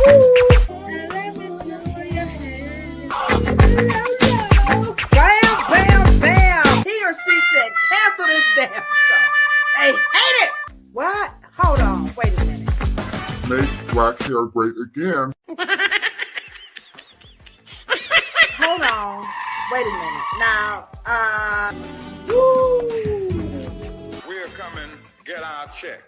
Let me throw your hand. Bam, bam, bam. He or she said, cancel this damn show. They hate it. What? Hold on. Wait a minute. Make black hair great again. Hold on. Wait a minute. Now, We're coming. Get our check.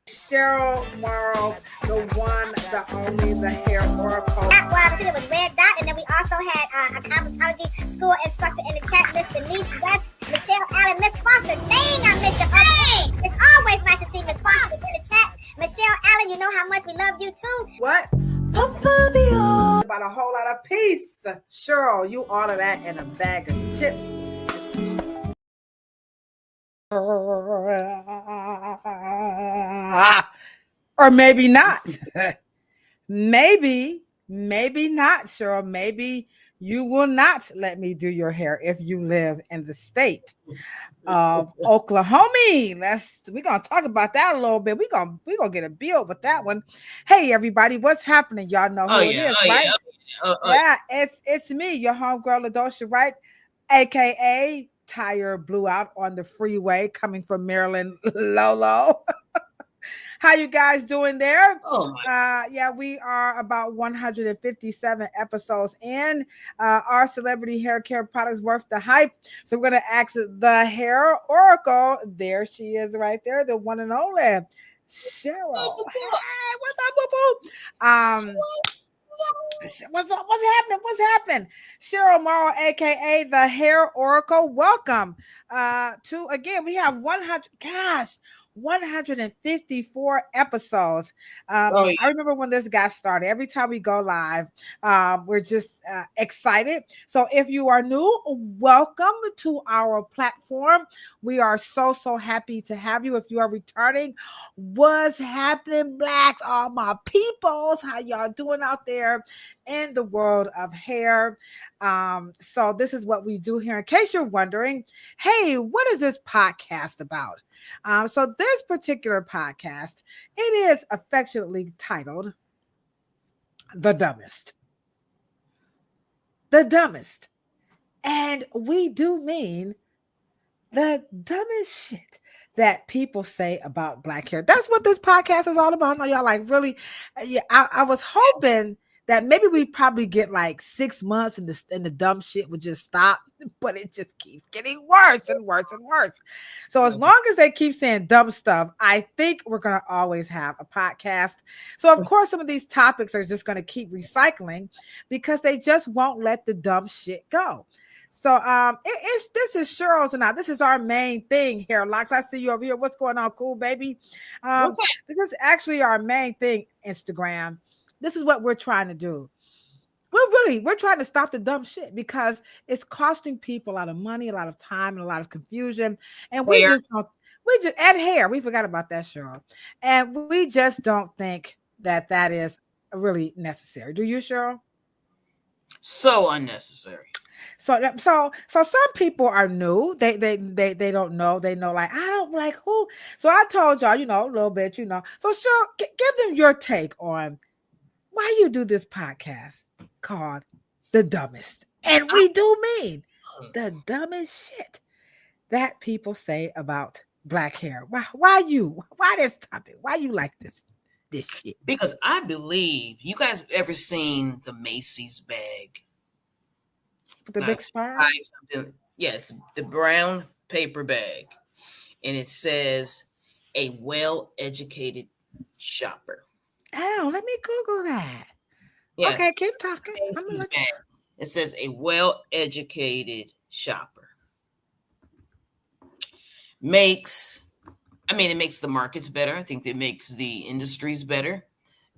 Cheryl, Morrow, the one, the only, the hair oracle. It was Red Dot, and then we also had a cosmetology school instructor in the chat, Miss Denise West, Michelle Allen, Miss Foster. Dang, I missed your name. It's always nice to see Miss Foster in the chat. Michelle Allen, you know how much we love you too. What? About a whole lot of peace. Cheryl, you order that in a bag of chips. Or maybe not. maybe not, Cheryl. Maybe you will not let me do your hair if you live in the state of Oklahoma. We're gonna talk about that a little bit. We're gonna get a bill with that one. Hey everybody, what's happening? Y'all know who it is, right? Yeah, it's me, your homegirl Ladosha, right? AKA tire blew out on the freeway coming from Maryland. Lolo. How you guys doing there? Yeah, we are about 157 episodes in. Our celebrity hair care products worth the hype. So we're going to ask the hair oracle. There she is right there, the one and only Cheryl. Hey, what's up, boo-boo? What's happening? Cheryl Morrow, aka the hair oracle. Welcome to, again, we have 154 episodes. I remember when this got started. Every time we go live, we're just excited. So if you are new, welcome to our platform. We are so happy to have you. If you are returning, what's happening, Blacks? All my peoples, how y'all doing out there in the world of hair? So this is what we do here. In case you're wondering, hey, what is this podcast about? So this particular podcast, it is affectionately titled The Dumbest. The Dumbest. And we do mean the dumbest shit that people say about Black hair. That's what this podcast is all about. I know y'all like, really? Yeah, I was hoping that maybe we probably get like 6 months and the dumb shit would just stop, but it just keeps getting worse and worse and worse. So as long as they keep saying dumb stuff, I think we're going to always have a podcast. So of course, some of these topics are just going to keep recycling because they just won't let the dumb shit go. So this is Cheryl tonight. This is our main thing here, Locks. I see you over here. What's going on, cool baby? This is actually our main thing, Instagram. This is what we're trying to do. We're trying to stop the dumb shit because it's costing people a lot of money, a lot of time, and a lot of confusion. And we just add hair. We forgot about that, Cheryl. And we just don't think that is really necessary. Do you, Cheryl? So unnecessary. So some people are new. They don't know. They know, like, I don't like who. So I told y'all, a little bit, So Cheryl, give them your take on why you do this podcast called The Dumbest. And we do mean the dumbest shit that people say about Black hair. Why this topic? Why you like this shit? Because I believe, you guys ever seen the Macy's bag? The big spiral? Yeah, it's the brown paper bag. And it says, a well-educated shopper. Oh, let me Google that. Yeah. Okay, keep talking. It says a well-educated shopper. It makes the markets better. I think it makes the industries better.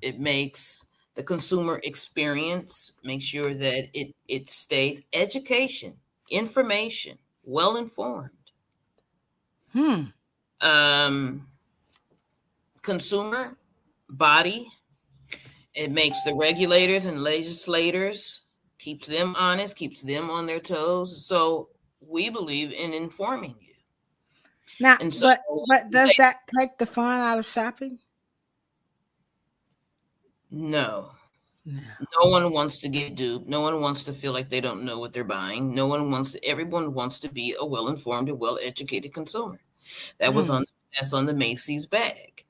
It makes the consumer experience, make sure that it stays education, information, well-informed. Consumer body. It makes the regulators and legislators, keeps them honest, keeps them on their toes. So we believe in informing you. Now, but does that take the fun out of shopping? No. No one wants to get duped. No one wants to feel like they don't know what they're buying. Everyone wants to be a well-informed and well-educated consumer. That's on the Macy's bag,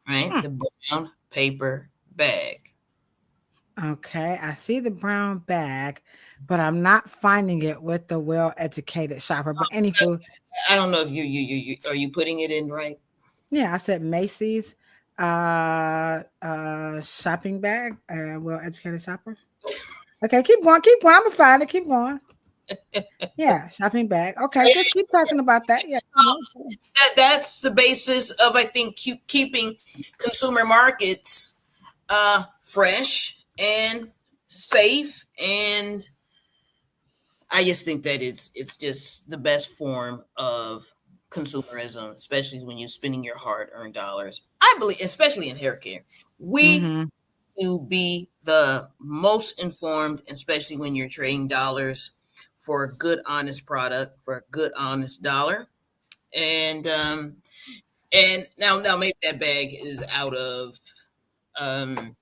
right? The brown paper bag. Okay, I see the brown bag, but I'm not finding it with the well-educated shopper. But anywho, I don't know if you are you putting it in right? yeah, I said Macy's shopping bag, well-educated shopper. Okay, keep going, keep going. I'm gonna find it. Keep going. Yeah, shopping bag. Okay, just keep talking about that. Yeah. That's the basis of, I think, keeping consumer markets fresh and safe, and I just think that it's just the best form of consumerism, especially when you're spending your hard-earned dollars. I believe, especially in hair care, we Mm-hmm. to be the most informed, especially when you're trading dollars for a good, honest product for a good, honest dollar. And now maybe that bag is um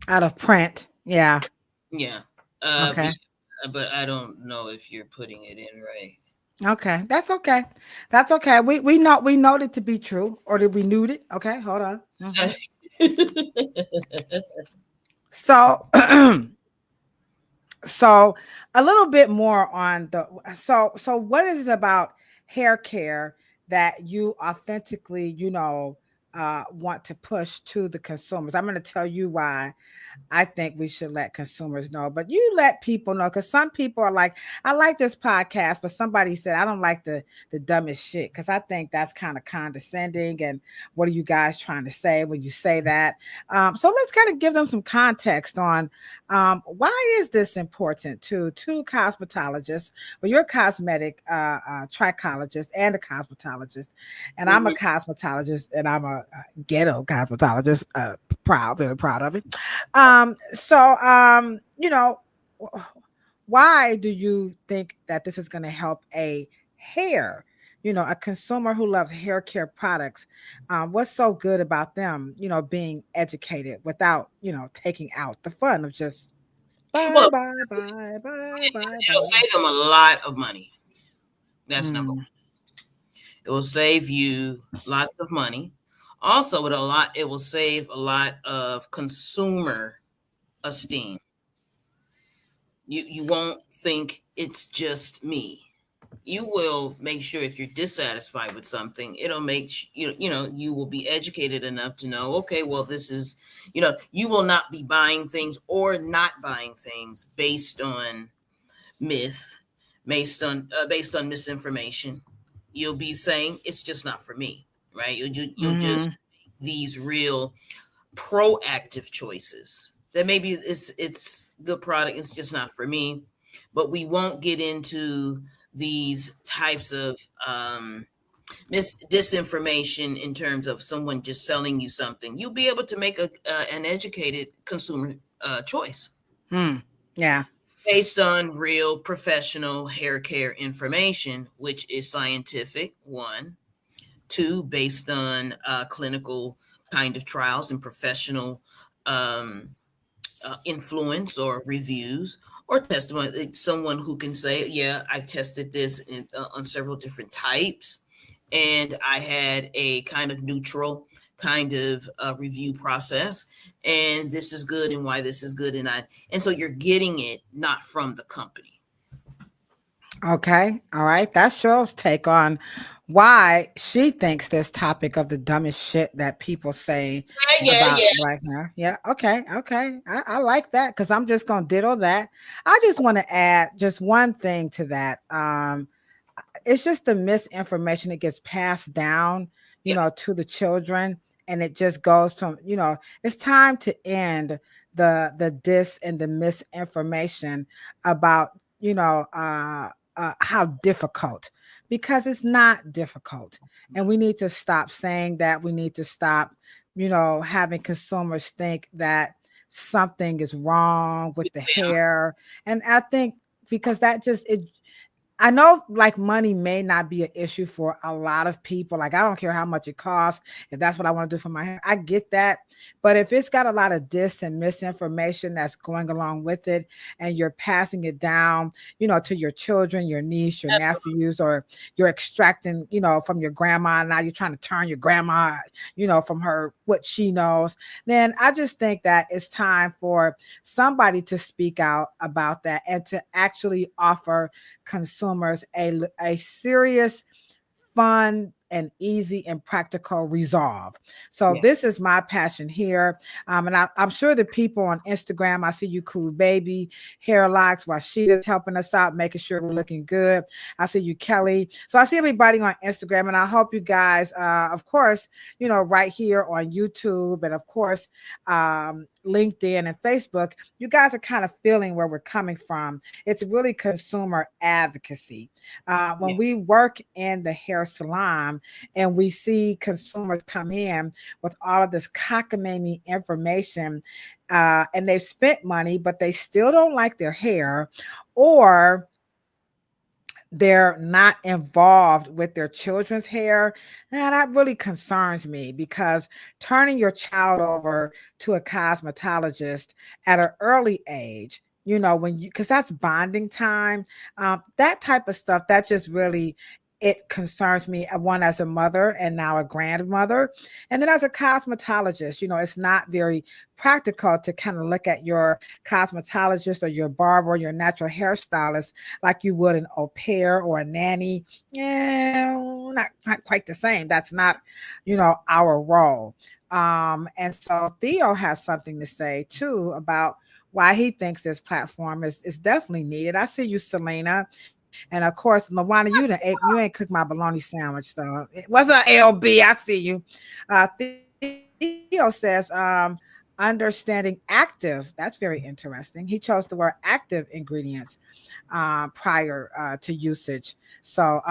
Out of print. Yeah. yeah Okay. but I don't know if you're putting it in right. Okay. That's okay. That's okay. We know it to be true, or did we knew it? Okay. Hold on. Mhm. So so a little bit more on the so what is it about hair care that you authentically, want to push to the consumers? I'm going to tell you why I think we should let consumers know, but you let people know, because some people are like, I like this podcast, but somebody said I don't like the dumbest shit, because I think that's kind of condescending. And what are you guys trying to say when you say that? So let's kind of give them some context on why is this important to cosmetologists. Well, you're a cosmetic trichologist and a cosmetologist, and I'm a cosmetologist, and I'm a ghetto cosmetologist. Very proud of it. Why do you think that this is going to help a consumer who loves hair care products? What's so good about them, being educated without, taking out the fun of just bye, Well, bye, bye, bye, bye, it'll bye. save them a lot of money. That's number one. Mm, It will save you lots of money. Also, it will save a lot of consumer esteem. You won't think it's just me. You will make sure, if you're dissatisfied with something, it'll make you will be educated enough to know, okay, well, this is, you will not be buying things or not buying things based on myth, based on misinformation. You'll be saying it's just not for me, right? You'll just mm-hmm, make these real proactive choices that maybe it's good product, it's just not for me. But we won't get into these types of disinformation in terms of someone just selling you something. You'll be able to make an educated consumer choice yeah. based on real professional hair care information, which is scientific, one. Two, based on clinical kind of trials and professional um, influence or reviews or testimony. It's someone who can say, yeah, I tested this on several different types, and I had a kind of neutral kind of review process, and this is good and why this is good. And so you're getting it not from the company. Okay. All right. That's Cheryl's take on why she thinks this topic of the dumbest shit that people say about Yeah. black hair. Yeah. Okay. Okay. I like that, because I'm just going to ditto that. I just want to add just one thing to that. It's just the misinformation that gets passed down, Yep. to the children. And it just goes from, it's time to end the dis and the misinformation about, how difficult, because it's not difficult. And we need to stop saying that. We need to stop, having consumers think that something is wrong with the Yeah. hair. And I think, because that just, I know like money may not be an issue for a lot of people. Like I don't care how much it costs. If that's what I want to do for my hair, I get that. But if it's got a lot of dis and misinformation that's going along with it, and you're passing it down, to your children, your niece, your nephews, or you're extracting, from your grandma, and now you're trying to turn your grandma, from her what she knows, then I just think that it's time for somebody to speak out about that and to actually offer consumers a serious, fun, and easy and practical resolve. So Yeah. this is my passion here. And I'm sure the people on Instagram, I see you, Cool Baby, Hair Locks, Rashida's helping us out, making sure we're looking good. I see you, Kelly. So I see everybody on Instagram, and I hope you guys, of course, right here on YouTube, and of course, LinkedIn and Facebook, you guys are kind of feeling where we're coming from. It's really consumer advocacy. When Yeah. we work in the hair salon and we see consumers come in with all of this cockamamie information, and they've spent money, but they still don't like their hair, or they're not involved with their children's hair. Now that really concerns me, because turning your child over to a cosmetologist at an early age, when you, because that's bonding time, that type of stuff, that just really, it concerns me. One, as a mother and now a grandmother, and then as a cosmetologist, it's not very practical to kind of look at your cosmetologist or your barber or your natural hairstylist like you would an au pair or a nanny. Yeah, not quite the same. That's not, our role. And so Theo has something to say too about why he thinks this platform is definitely needed. I see you, Selena. And of course, Lawana, you ain't cooked my bologna sandwich. So what's up, LB? I see you. Theo says, understanding active. That's very interesting. He chose the word active ingredients prior to usage. So,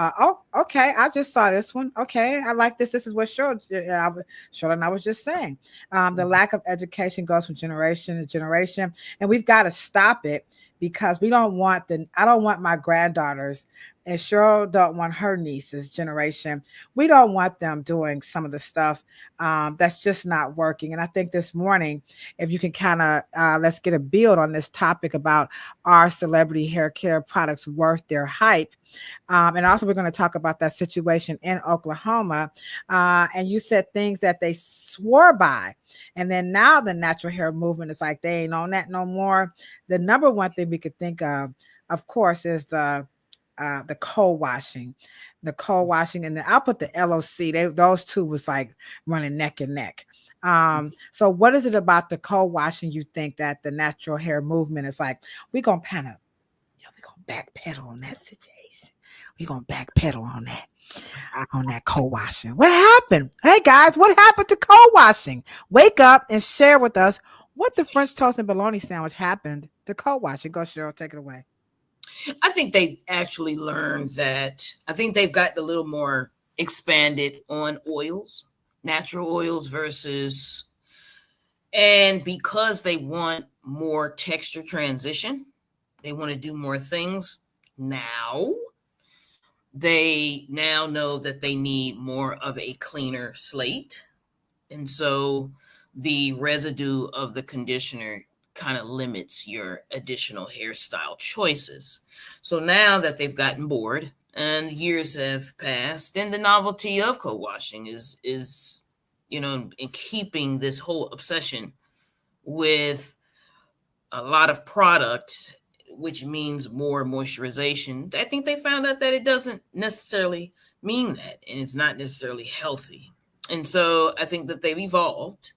okay. I just saw this one. Okay. I like this. This is what Cheryl and I was just saying. The lack of education goes from generation to generation, and we've got to stop it, because I don't want my granddaughters, and Cheryl don't want her niece's generation. We don't want them doing some of the stuff that's just not working. And I think this morning, if you can kind of let's get a build on this topic about, are celebrity hair care products worth their hype? And also, we're going to talk about that situation in Oklahoma. And you said things that they swore by. And then now the natural hair movement is like, they ain't on that no more. The number one thing we could think of course, is the co-washing, and then I'll put the LOC. Those two was like running neck and neck. So what is it about the co-washing you think that the natural hair movement is like, we're gonna kind of, we're gonna backpedal on that situation. We're gonna backpedal on that co-washing. What happened? Hey guys, what happened to co-washing? Wake up and share with us what the French toast and bologna sandwich happened to co-washing. Go, Cheryl, take it away. I think they actually learned that. I think they've gotten a little more expanded on oils, natural oils versus, and because they want more texture transition, they want to do more things now. They now know that they need more of a cleaner slate. And so the residue of the conditioner kind of limits your additional hairstyle choices. So now that they've gotten bored and years have passed, and the novelty of co-washing is in keeping this whole obsession with a lot of product, which means more moisturization, I think they found out that it doesn't necessarily mean that, and it's not necessarily healthy. And so I think that they've evolved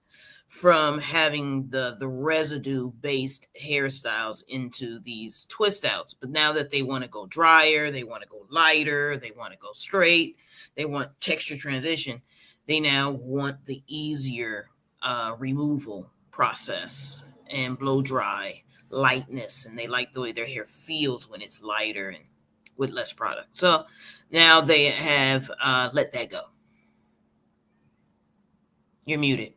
from having the residue based hairstyles into these twist outs. But now that they want to go drier, they want to go lighter, they want to go straight, they want texture transition, they now want the easier removal process and blow dry lightness. And they like the way their hair feels when it's lighter and with less product. So now they have let that go. You're muted.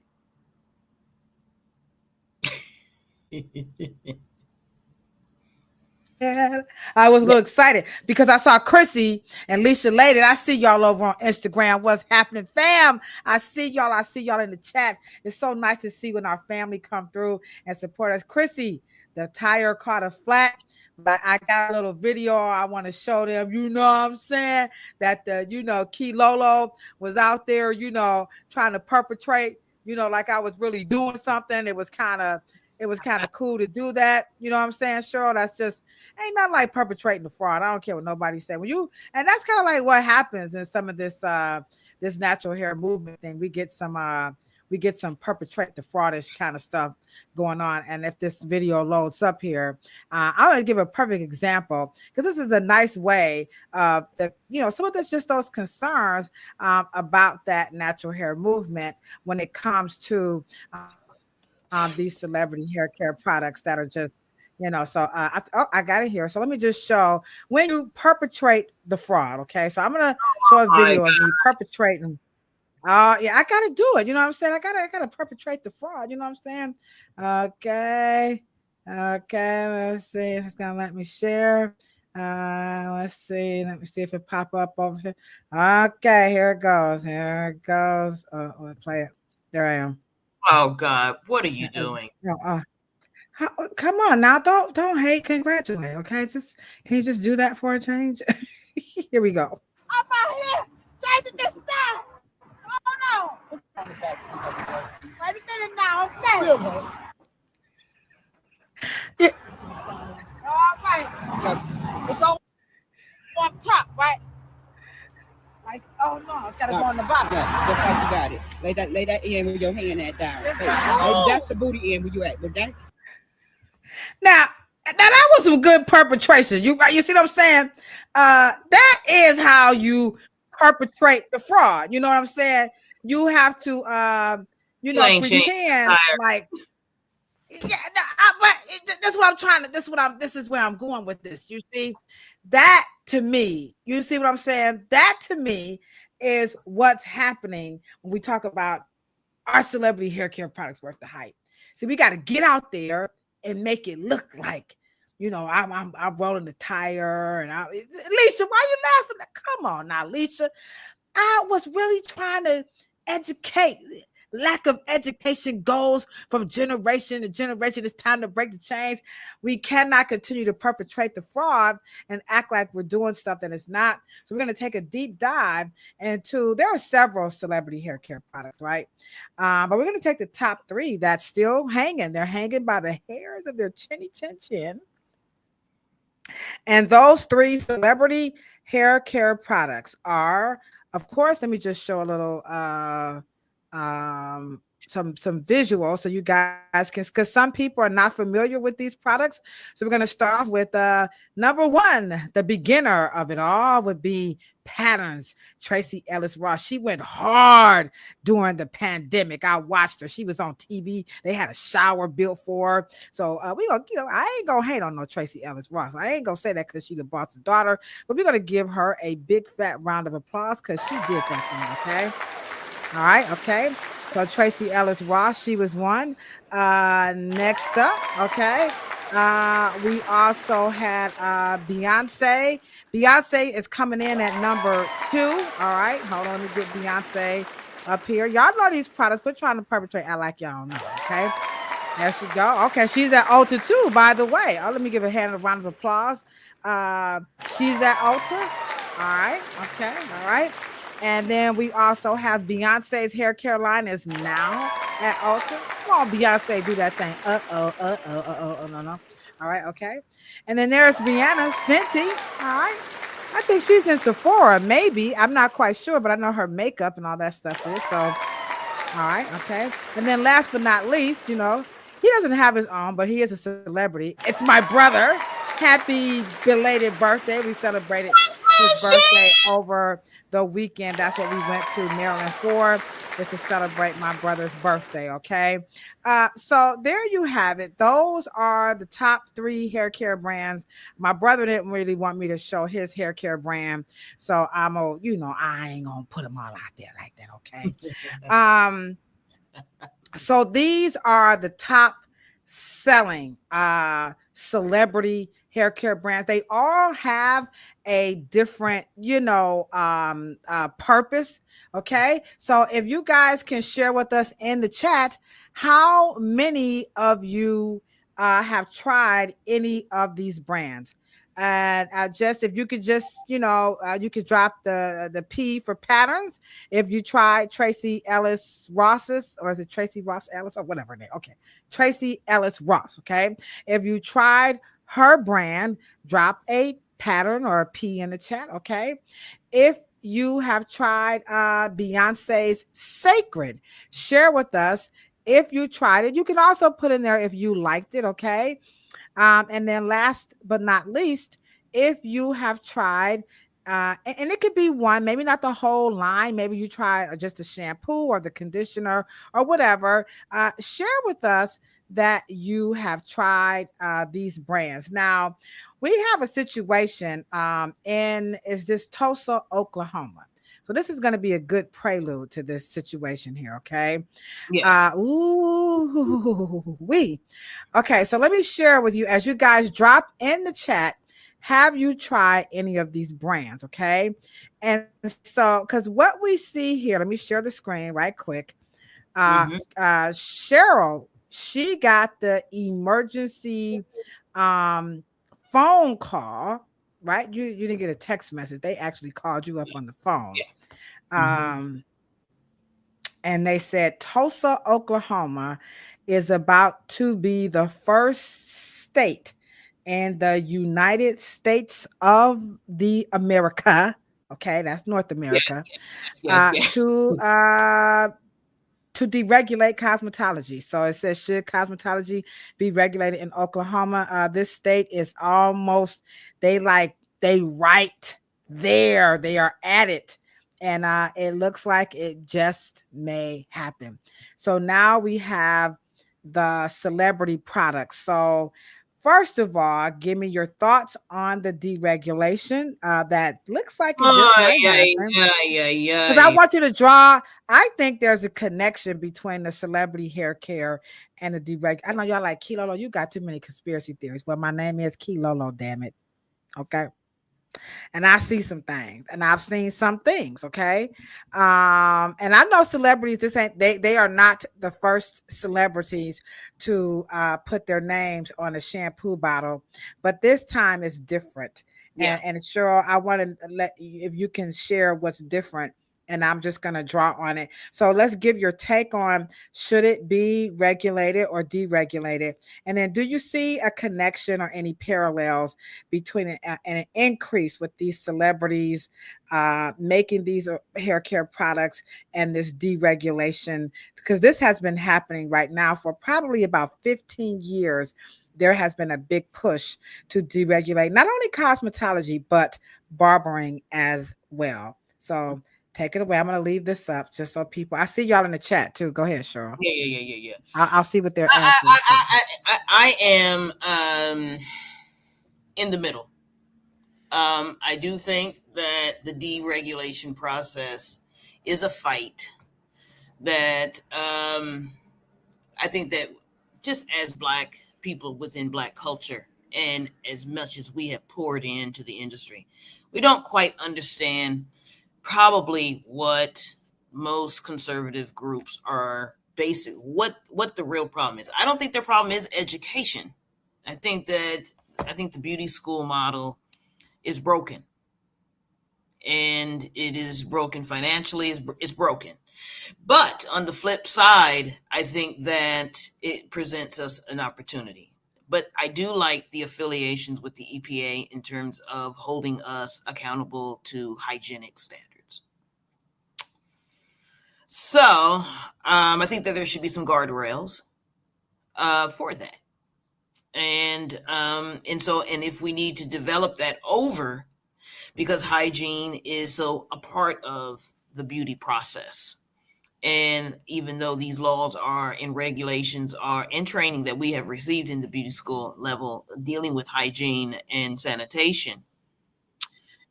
I was a little excited because I saw Chrissy and Leisha Lady. I see y'all over on Instagram. What's happening, fam? I see y'all. I see y'all in the chat. It's so nice to see when our family come through and support us. Chrissy, the tire caught a flat, but I got a little video I want to show them. You know what I'm saying? That Key Lolo was out there, trying to perpetrate, like I was really doing something. It was kind of cool to do that. You know what I'm saying, Cheryl? That's just ain't nothing like perpetrating the fraud. I don't care what nobody say. And that's kind of like what happens in some of this this natural hair movement thing. We get some perpetrate the fraudish kind of stuff going on. And if this video loads up here, I'm going to give a perfect example because this is a nice way of some of just those concerns about that natural hair movement when it comes to these celebrity hair care products that are just, so I got it here. So let me just show when you perpetrate the fraud. Okay. So I'm going to show a video of me perpetrating. Yeah, I got to do it. You know what I'm saying? I got to perpetrate the fraud. You know what I'm saying? Okay. Let's see if it's going to let me share. Let's see. Let me see if it pop up over here. Okay. Here it goes. Let's play it. There I am. Oh God, what are you doing? Come on now, don't hate, congratulate. Okay, can you just do that for a change? Here we go. I'm out here changing this stuff. Oh no! Wait a minute now, okay? Yeah. All right. We go on top, right? Like, oh no, it's gotta go on the bottom. Just like you got it. Lay that end with your hand at down. Hey, that's the booty end where you at, okay? Now that was some good perpetration. You see what I'm saying? That is how you perpetrate the fraud. You know what I'm saying? You have to pretend like that's what I'm trying to. This is where I'm going with this. You see, that to me, you see what I'm saying? That to me is what's happening when we talk about our celebrity hair care products worth the hype. See, we got to get out there and make it look like, I'm rolling the tire. And Alicia, why you laughing? Come on now, Alicia. I was really trying to educate. Lack of education goes from generation to generation. It's time to break the chains. We cannot continue to perpetrate the fraud and act like we're doing stuff that it's not. So we're going to take a deep dive into, there are several celebrity hair care products, right? But we're going to take the top three that's still hanging. They're hanging by the hairs of their chinny chin chin. And those three celebrity hair care products are, of course, let me just show a little some visuals so you guys can, because some people are not familiar with these products. So we're going to start off with number one. The beginner of it all would be Patterns. Tracee Ellis Ross. She went hard during the pandemic. I watched her. She was on TV. They had a shower built for her. So we gonna, I ain't gonna hate on no Tracee Ellis Ross. I ain't gonna say that because she's the boss's daughter, but we're gonna give her a big fat round of applause because she did that thing. Okay. All right, okay. So Tracee Ellis Ross, she was one. Next up, okay. We also had Beyoncé. Beyoncé is coming in at number 2. All right, hold on, let me get Beyoncé up here. Y'all know these products. Quit trying to perpetrate. I like y'all know. Okay, there she go. Okay, she's at Ulta too, by the way. Let me give a round of applause. She's at Ulta. All right, okay, all right. And then we also have Beyonce's hair care line is now at Ulta. Come on, Beyonce, do that thing. No. All right, okay. And then there's Rihanna's Fenty. All right. I think she's in Sephora, maybe. I'm not quite sure, but I know her makeup and all that stuff is. So, all right, okay. And then last but not least, he doesn't have his own, but he is a celebrity. It's my brother. Happy belated birthday. We celebrated his birthday over the weekend. That's what we went to Maryland for, is to celebrate my brother's birthday. Okay. So there you have it. Those are the top 3 hair care brands. My brother didn't really want me to show his hair care brand. So I ain't gonna put them all out there like that. Okay. So these are the top selling celebrity hair care brands. They all have a different, purpose. Okay. So if you guys can share with us in the chat, how many of you have tried any of these brands? And just if you could just, you could drop the P for patterns. If you tried Tracee Ellis Ross's, or is it Tracee Ross Ellis or whatever name? Okay. Tracee Ellis Ross. Okay. If you tried her brand, drop a pattern or a P in the chat. Okay. If you have tried Beyonce's Cecred, share with us if you tried it. You can also put in there if you liked it. Okay. And then last but not least, if you have tried, and it could be one, maybe not the whole line, maybe you try just the shampoo or the conditioner or whatever, share with us that you have tried these brands. Now, we have a situation is this Tulsa, Oklahoma. So this is going to be a good prelude to this situation here, okay? Yes. Okay, so let me share with you as you guys drop in the chat. Have you tried any of these brands? Okay, and so because what we see here, let me share the screen right quick. Cheryl, she got the emergency phone call. Right, you didn't get a text message. They actually called you up on the phone. And they said Tulsa, Oklahoma is about to be the first state in the United States of the America. Okay, that's North America. To deregulate cosmetology. So it says, should cosmetology be regulated in Oklahoma? This state is almost, they right there. They are at it. And it looks like it just may happen. So now we have the celebrity products. So first of all, give me your thoughts on the deregulation. That looks like it just might happen. Because I want you to draw. I think there's a connection between the celebrity hair care and the dereg. I know y'all like Kilolo. You got too many conspiracy theories. Well, my name is Kilolo, damn it. Okay. And I see some things, and I've seen some things. Okay. And I know celebrities, they are not the first celebrities to put their names on a shampoo bottle, but this time is different. And Cheryl, I want to let you, if you can share what's different, and I'm just going to draw on it. So let's give your take on, should it be regulated or deregulated? And then do you see a connection or any parallels between an increase with these celebrities making these hair care products and this deregulation? Because this has been happening right now for probably about 15 years. There has been a big push to deregulate not only cosmetology, but barbering as well. So take it away. I'm going to leave this up just so people. I see y'all in the chat too. Go ahead, Cheryl. Yeah. I'll see what they're asking. I am in the middle. I do think that the deregulation process is a fight. That I think that just as Black people within Black culture, and as much as we have poured into the industry, we don't quite understand probably what most conservative groups are basing, what the real problem is. I don't think their problem is education. I think the beauty school model is broken, and it is broken financially. It's broken. But on the flip side, I think that it presents us an opportunity. But I do like the affiliations with the EPA in terms of holding us accountable to hygienic standards. So I think that there should be some guardrails for that. And if we need to develop that over, because hygiene is so a part of the beauty process. And even though these laws are and regulations are in training that we have received in the beauty school level, dealing with hygiene and sanitation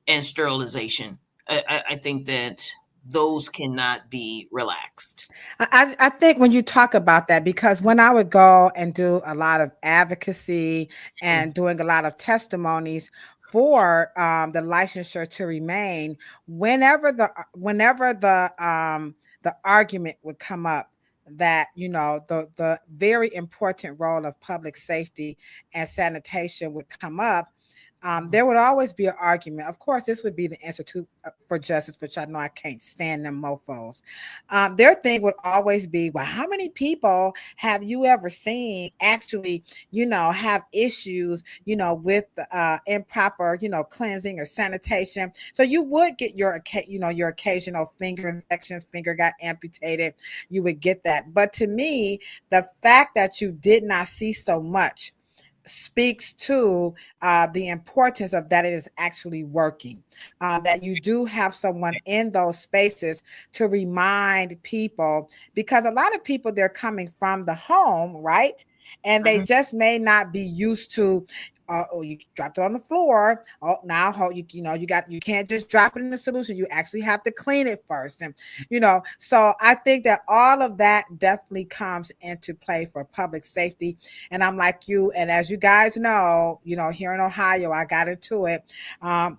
and sterilization, I think that those cannot be relaxed. I think when you talk about that, because when I would go and do a lot of advocacy and doing a lot of testimonies for the licensure to remain, whenever the argument would come up that the very important role of public safety and sanitation would come up, there would always be an argument. Of course, this would be the Institute for Justice, which I know I can't stand them mofos. Their thing would always be, well, how many people have you ever seen actually, have issues, with improper, cleansing or sanitation? So you would get your occasional finger infections, finger got amputated, you would get that. But to me, the fact that you did not see so much speaks to the importance of that it is actually working, that you do have someone in those spaces to remind people, because a lot of people, they're coming from the home, right? And they just may not be used to, oh, you dropped it on the floor. Oh, now you can't just drop it in the solution. You actually have to clean it first. And so I think that all of that definitely comes into play for public safety. And I'm like you, and as you guys know, here in Ohio, I got into it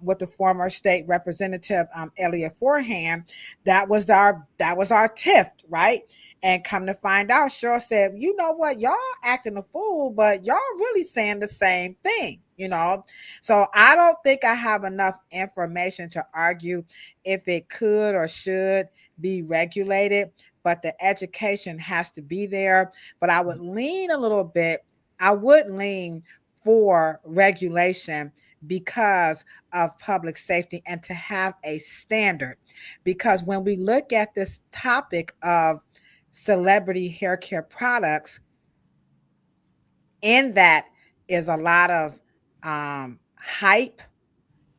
with the former state representative Elliot Forehand. That was our tiff, right? And come to find out, Cheryl said, you know what, y'all acting a fool, but y'all really saying the same thing, So I don't think I have enough information to argue if it could or should be regulated, but the education has to be there. But I would lean a little bit, I would lean for regulation because of public safety and to have a standard. Because when we look at this topic of celebrity hair care products, in that is a lot of hype,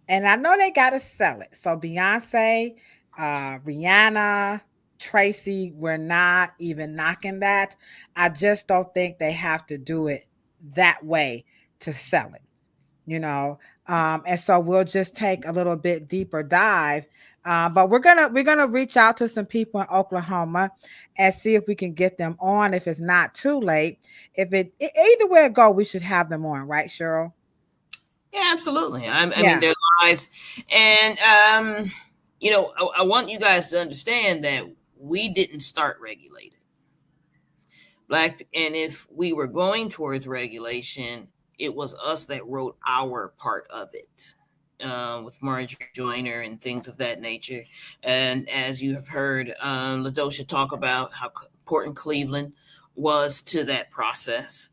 and I know they got to sell it. So Beyonce, Rihanna, Tracee, we're not even knocking that. I just don't think they have to do it that way to sell it. And so we'll just take a little bit deeper dive. But we're gonna reach out to some people in Oklahoma and see if we can get them on if it's not too late. Either way it go, we should have them on, right, Cheryl? Yeah, absolutely. I mean, their lives, and I want you guys to understand that we didn't start regulated. And if we were going towards regulation, it was us that wrote our part of it, with Marjorie Joyner and things of that nature. And as you have heard Ladosha talk about how important Cleveland was to that process.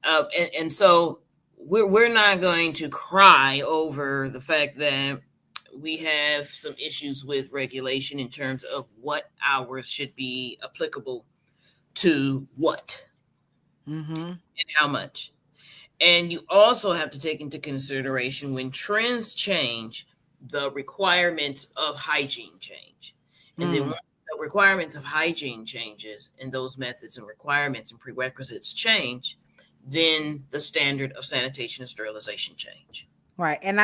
And so we're not going to cry over the fact that we have some issues with regulation in terms of what hours should be applicable to what and how much. And you also have to take into consideration when trends change, the requirements of hygiene change. And then once the requirements of hygiene changes and those methods and requirements and prerequisites change, then the standard of sanitation and sterilization change. Right. And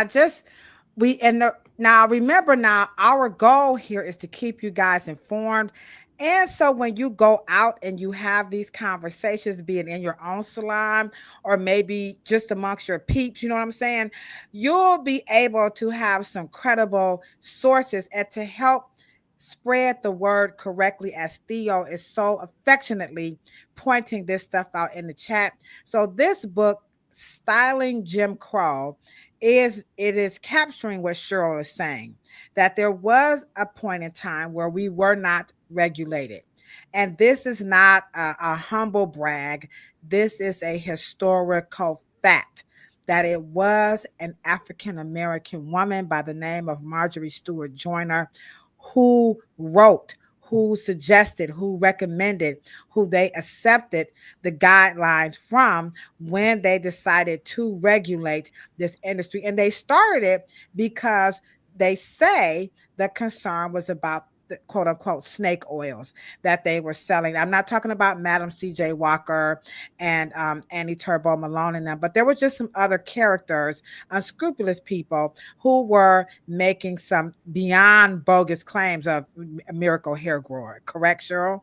now remember, our goal here is to keep you guys informed. And so when you go out and you have these conversations, be it in your own salon or maybe just amongst your peeps, you know what I'm saying? You'll be able to have some credible sources and to help spread the word correctly, as Theo is so affectionately pointing this stuff out in the chat. So this book, Styling Jim Crow, is capturing what Cheryl is saying, that there was a point in time where we were not regulated. And this is not a humble brag. This is a historical fact that it was an African-American woman by the name of Marjorie Stewart Joyner who wrote, who suggested, who recommended, who they accepted the guidelines from when they decided to regulate this industry. And they started it because they say the concern was about the quote unquote snake oils that they were selling. I'm not talking about Madam C.J. Walker and Annie Turbo Malone and them, but there were just some other characters, unscrupulous people who were making some beyond bogus claims of miracle hair grower. Correct, Cheryl?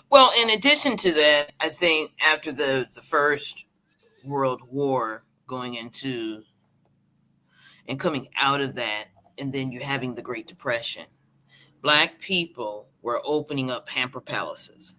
Well, in addition to that, I think after the First World War, going into and coming out of that, and then you're having the Great Depression, Black people were opening up pamper palaces.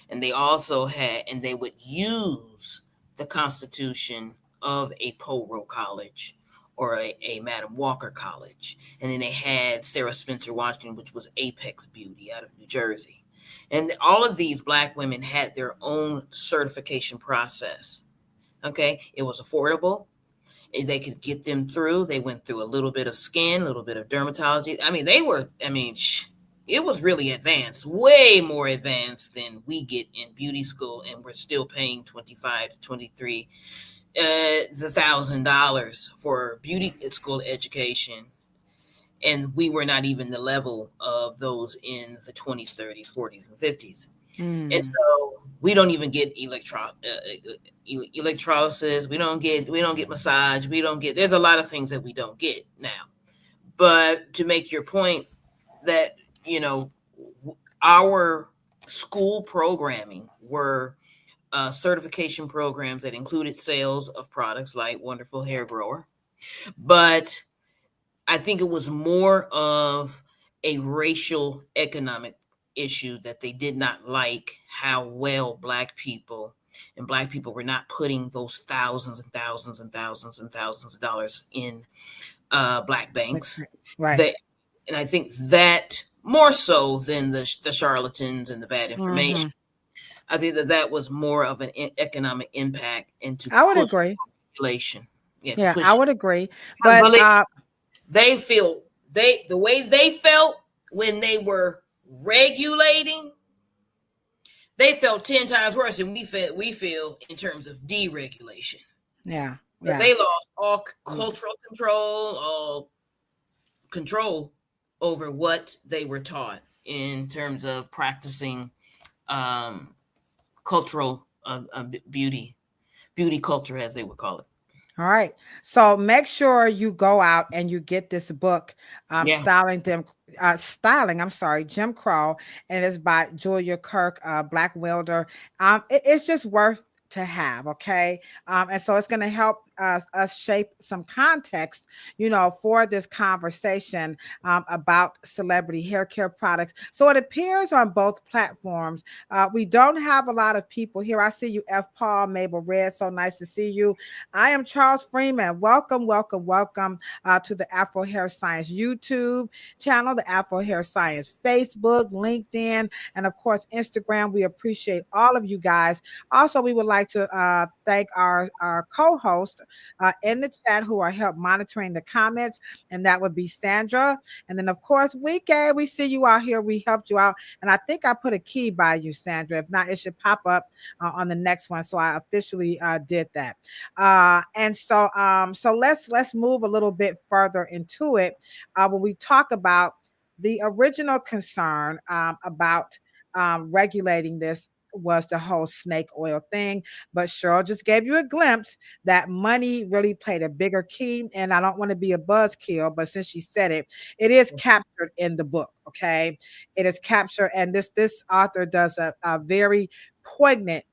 And they also had, and they would use the constitution of a Poro College or a Madam Walker College. And then they had Sarah Spencer Washington, which was Apex Beauty out of New Jersey. And all of these Black women had their own certification process. Okay, it was affordable. They could get them through. They went through a little bit of skin, a little bit of dermatology. It was really advanced, way more advanced than we get in beauty school, and we're still paying $25 to $23 $1,000 for beauty school education, and we were not even the level of those in the 20s, 30s, 40s, and 50s. And so we don't even get electrolysis. We don't get massage. There's a lot of things that we don't get now. But to make your point that, our school programming were certification programs that included sales of products like Wonderful Hair Grower. But I think it was more of a racial economic issue that they did not like how well Black people were not putting those thousands and thousands and thousands and thousands of dollars in Black banks. Right. And I think that more so than the charlatans and the bad information, I think that was more of an economic impact into I would agree. Population. Yeah, I would agree. But they feel the way they felt when they were regulating, they felt 10 times worse than we feel in terms of deregulation. Yeah. They lost all cultural control, all control over what they were taught in terms of practicing cultural beauty culture, as they would call it. All right. So make sure you go out and you get this book, Styling, Jim Crow, and it's by Julia Kirk, Black Wilder. It's just worth to have. Okay. And so it's going to help us shape some context, for this conversation about celebrity hair care products. So it appears on both platforms. We don't have a lot of people here. I see you, F. Paul, Mabel Red. So nice to see you. I am Charles Freeman. Welcome to the Afro Hair Science YouTube channel, the Afro Hair Science Facebook, LinkedIn, and of course, Instagram. We appreciate all of you guys. Also, we would like to thank our co-host in the chat who are help monitoring the comments, and that would be Sandra. And then, of course, Weekend, we see you out here. We helped you out, and I think I put a key by you, Sandra. If not, it should pop up on the next one. So I officially did that. And so let's move a little bit further into it when we talk about the original concern about regulating this was the whole snake oil thing. But Cheryl just gave you a glimpse that money really played a bigger key. And I don't want to be a buzzkill, but since she said it, it is captured in the book. Okay. It is captured. And this author does a very poignant,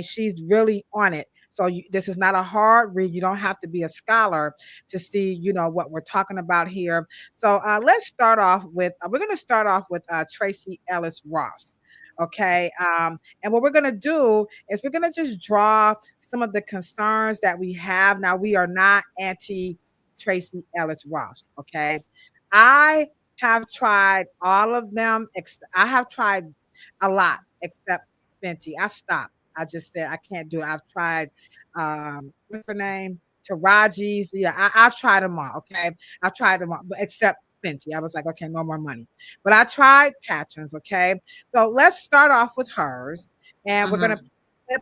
she's really on it. So this is not a hard read. You don't have to be a scholar to see, what we're talking about here. So let's start off with, we're going to start off with Tracee Ellis Ross. Okay. And what we're going to do is we're going to just draw some of the concerns that we have. Now, we are not anti Tracee Ellis Ross. Okay. I have tried all of them. I have tried a lot except Fenty. I stopped. I just said, I can't do it. I've tried, what's her name? Taraji's. Yeah. I've tried them all. Okay. I've tried them all, but except Fenty. I was like, okay, no more money. But I tried Catherine's, okay? So let's start off with hers. And we're going to,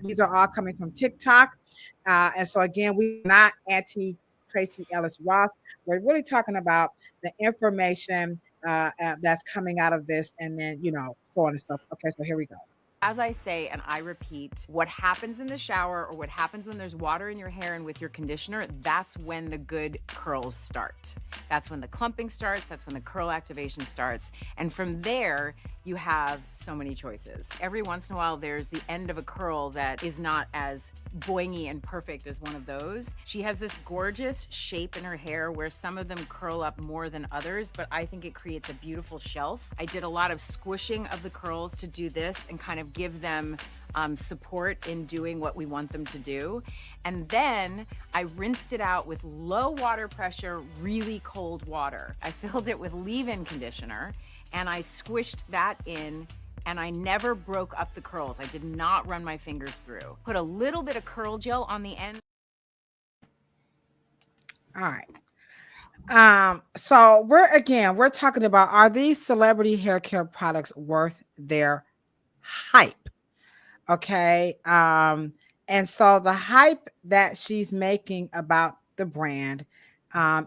these are all coming from TikTok. And so again, we're not anti Tracee Ellis Ross. We're really talking about the information that's coming out of this, and then so on and stuff. Okay, so here we go. As I say, and I repeat, what happens in the shower or what happens when there's water in your hair and with your conditioner, that's when the good curls start. That's when the clumping starts. That's when the curl activation starts. And from there, you have so many choices. Every once in a while, there's the end of a curl that is not as boingy and perfect as one of those. She has this gorgeous shape in her hair where some of them curl up more than others, but I think it creates a beautiful shelf. I did a lot of squishing of the curls to do this and kind of give them support in doing what we want them to do. And then I rinsed it out with low water pressure, really cold water. I filled it with leave-in conditioner and I squished that in, and I never broke up the curls. I did not run my fingers through. Put a little bit of curl gel on the end. All right. So we're talking about, are these celebrity hair care products worth their hype? Okay. And so the hype that she's making about the brand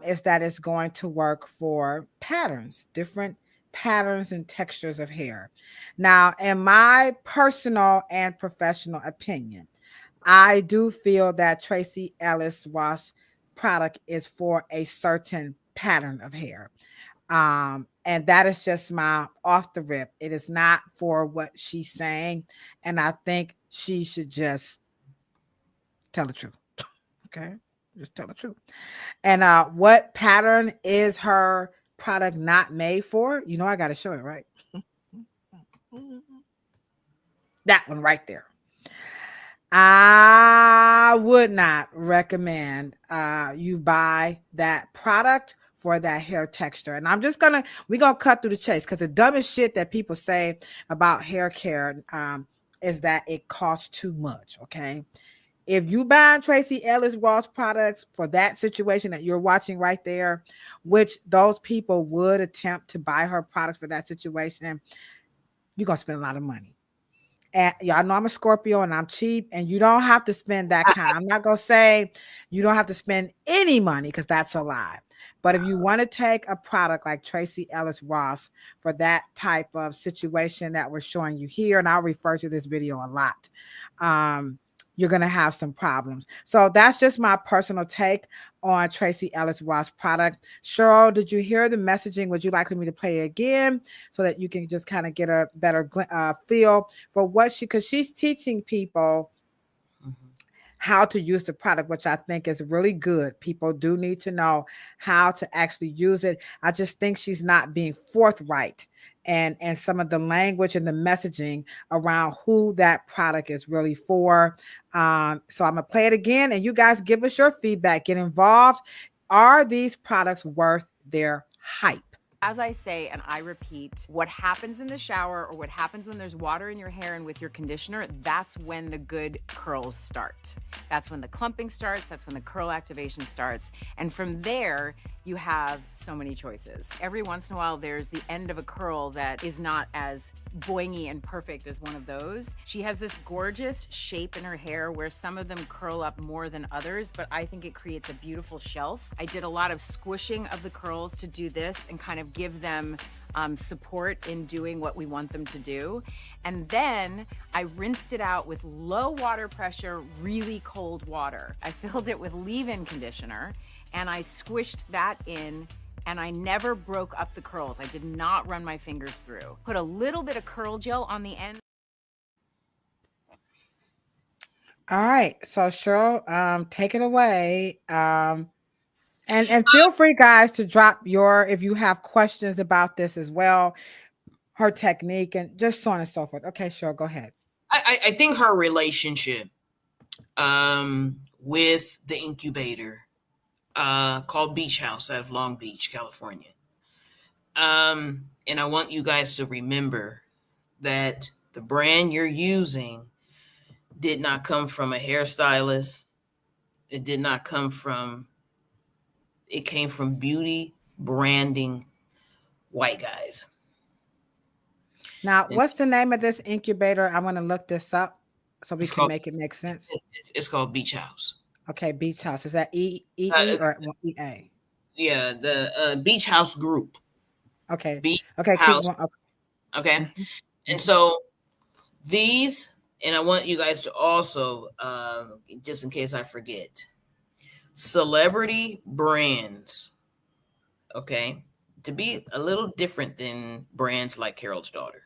is that it's going to work for patterns, different patterns and textures of hair. Now, in my personal and professional opinion, I do feel that Tracee Ellis Ross product is for a certain pattern of hair. And that is just my off the rip. It is not for what she's saying. And I think she should just tell the truth. Okay. Just tell the truth. And what pattern is her product not made for? I got to show it, right? That one right there. I would not recommend you buy that product for that hair texture. And we're gonna cut through the chase, because the dumbest shit that people say about hair care is that it costs too much. Okay. If you buy Tracee Ellis Ross products for that situation that you're watching right there, which those people would attempt to buy her products for that situation, you're gonna spend a lot of money. And y'all know I'm a Scorpio and I'm cheap, and you don't have to spend that kind. I'm not gonna say you don't have to spend any money, because that's a lie. But if you want to take a product like Tracee Ellis Ross for that type of situation that we're showing you here, and I'll refer to this video a lot, you're going to have some problems. So that's just my personal take on Tracee Ellis Ross product. Cheryl, did you hear the messaging? Would you like for me to play it again so that you can just kind of get a better feel for because she's teaching people how to use the product, which I think is really good. People do need to know how to actually use it. I just think she's not being forthright and some of the language and the messaging around who that product is really for. So I'm gonna play it again, and you guys give us your feedback. Get involved. Are these products worth their hype? As I say, and I repeat, what happens in the shower or what happens when there's water in your hair and with your conditioner, that's when the good curls start. That's when the clumping starts. That's when the curl activation starts. And from there, you have so many choices. Every once in a while, there's the end of a curl that is not as boingy and perfect as one of those. She has this gorgeous shape in her hair where some of them curl up more than others, but I think it creates a beautiful shelf. I did a lot of squishing of the curls to do this and kind of give them support in doing what we want them to do. And then I rinsed it out with low water pressure, really cold water. I filled it with leave-in conditioner and I squished that in, and I never broke up the curls. I did not run my fingers through. Put a little bit of curl gel on the end. All right. So Cheryl, take it away. And feel free, guys, to drop if you have questions about this as well, her technique, and just so on and so forth. Okay, Cheryl, go ahead. I think her relationship with the incubator called Beach House out of Long Beach, California. And I want you guys to remember that the brand you're using did not come from a hairstylist. It did not come from, it came from beauty branding white guys. Now, what's the name of this incubator? I want to look this up so we can make it make sense. It's called Beach House. Okay, Beach House. Is that E or E-A? Yeah, the Beach House Group. Okay. Beach Okay. Keep House. going. Okay. Okay. And so these, and I want you guys to also, just in case I forget, celebrity brands, okay, to be a little different than brands like Carol's Daughter.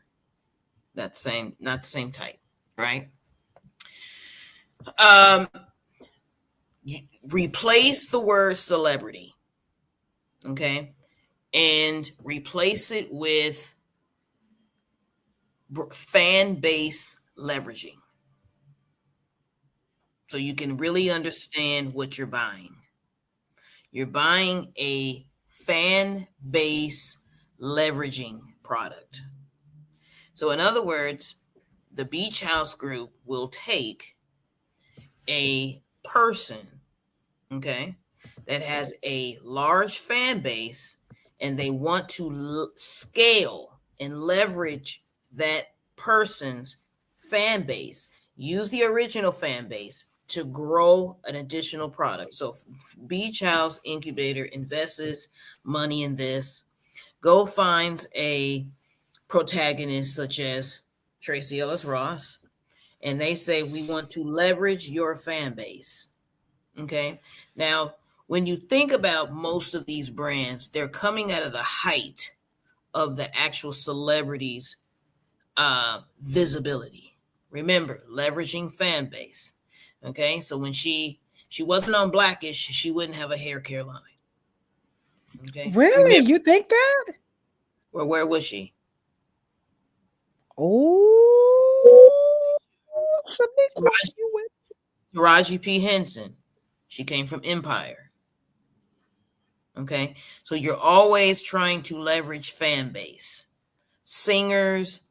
Not the same type, right? Replace the word celebrity, okay, and replace it with fan base leveraging, so you can really understand what you're buying. You're buying a fan base leveraging product. So, in other words, the Beach House Group will take a person, okay, that has a large fan base, and they want to scale and leverage that person's fan base, use the original fan base to grow an additional product. So Beach House Incubator invests money in this, go finds a protagonist such as Tracee Ellis Ross, and they say, we want to leverage your fan base. Okay. Now, when you think about most of these brands, they're coming out of the height of the actual celebrities' visibility. Remember, leveraging fan base. Okay. So when she wasn't on Blackish, she wouldn't have a hair care line. Okay. Really? Remember, You think that? or where was she? Oh, Shaniqua, Taraji, you went. Taraji P. Henson. She came from Empire. Okay. So you're always trying to leverage fan base. Singers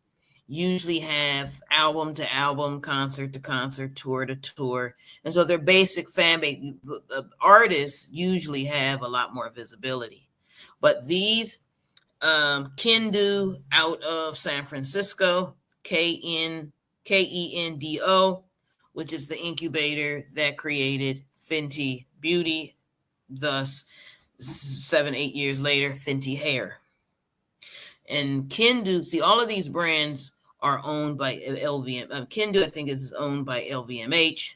usually have album to album, concert to concert, tour to tour. And so their basic fan base, artists usually have a lot more visibility. But these Kendo out of San Francisco, Kendo, which is the incubator that created Fenty Beauty, thus 7-8 years later, Fenty Hair. And Kendo, see, all of these brands are owned by LVM. Kendo, I think, is owned by LVMH.